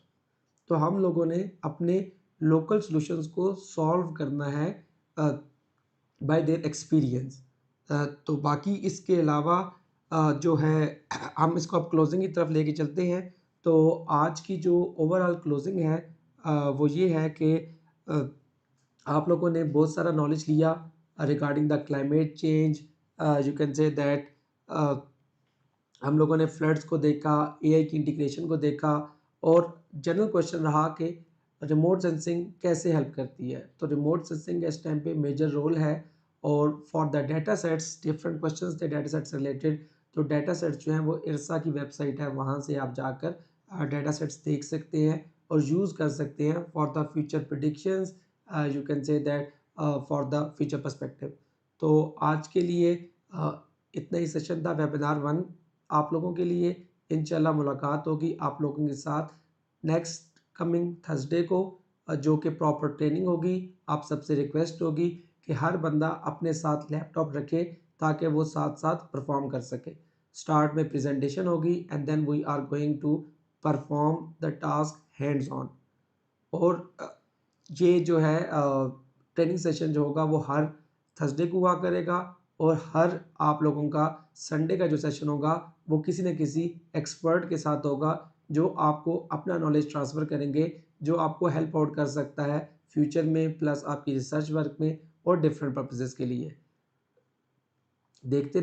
तो हम लोगों ने अपने लोकल सॉल्यूशंस को सॉल्व करना है बाय देयर एक्सपीरियंस। तो बाकी इसके अलावा जो है हम इसको अब क्लोजिंग की तरफ लेके चलते हैं। तो आज की जो ओवरऑल क्लोजिंग है वो ये है कि आप लोगों ने बहुत सारा नॉलेज लिया regarding the climate change. You can say that हम लोगों ने फ्लड्स को देखा, एआई की इंटीग्रेशन को देखा और जनरल क्वेश्चन रहा कि रिमोट सेंसिंग कैसे हेल्प करती है। तो रिमोट सेंसिंग इस टाइम पे मेजर रोल है और for the data sets different questions थे डाटा सेट्स रिलेटेड। तो डाटा सेट्स जो हैं वो इरसा की वेबसाइट है, वहाँ से आप जाकर डाटा सेट्स देख सकते हैं और यूज़ कर सकते हैं for the future predictions. You can say that for the future perspective. तो आज के लिए इतना ही सेशन था वेबिनार 1 आप लोगों के लिए। इंशाल्लाह मुलाकात होगी आप लोगों के साथ नेक्स्ट कमिंग थर्सडे को, जो कि प्रॉपर ट्रेनिंग होगी। आप सबसे रिक्वेस्ट होगी कि हर बंदा अपने साथ लैपटॉप रखे ताकि वो साथ साथ परफॉर्म कर सके। स्टार्ट में प्रेजेंटेशन होगी and then we are going to perform the task hands on. और ये जो है ट्रेनिंग सेशन जो होगा वो हर थर्सडे को हुआ करेगा और हर आप लोगों का संडे का जो सेशन होगा वो किसी न किसी एक्सपर्ट के साथ होगा जो आपको अपना नॉलेज ट्रांसफ़र करेंगे, जो आपको हेल्प आउट कर सकता है फ्यूचर में प्लस आपकी रिसर्च वर्क में और डिफरेंट पर्पसेस के लिए। देखते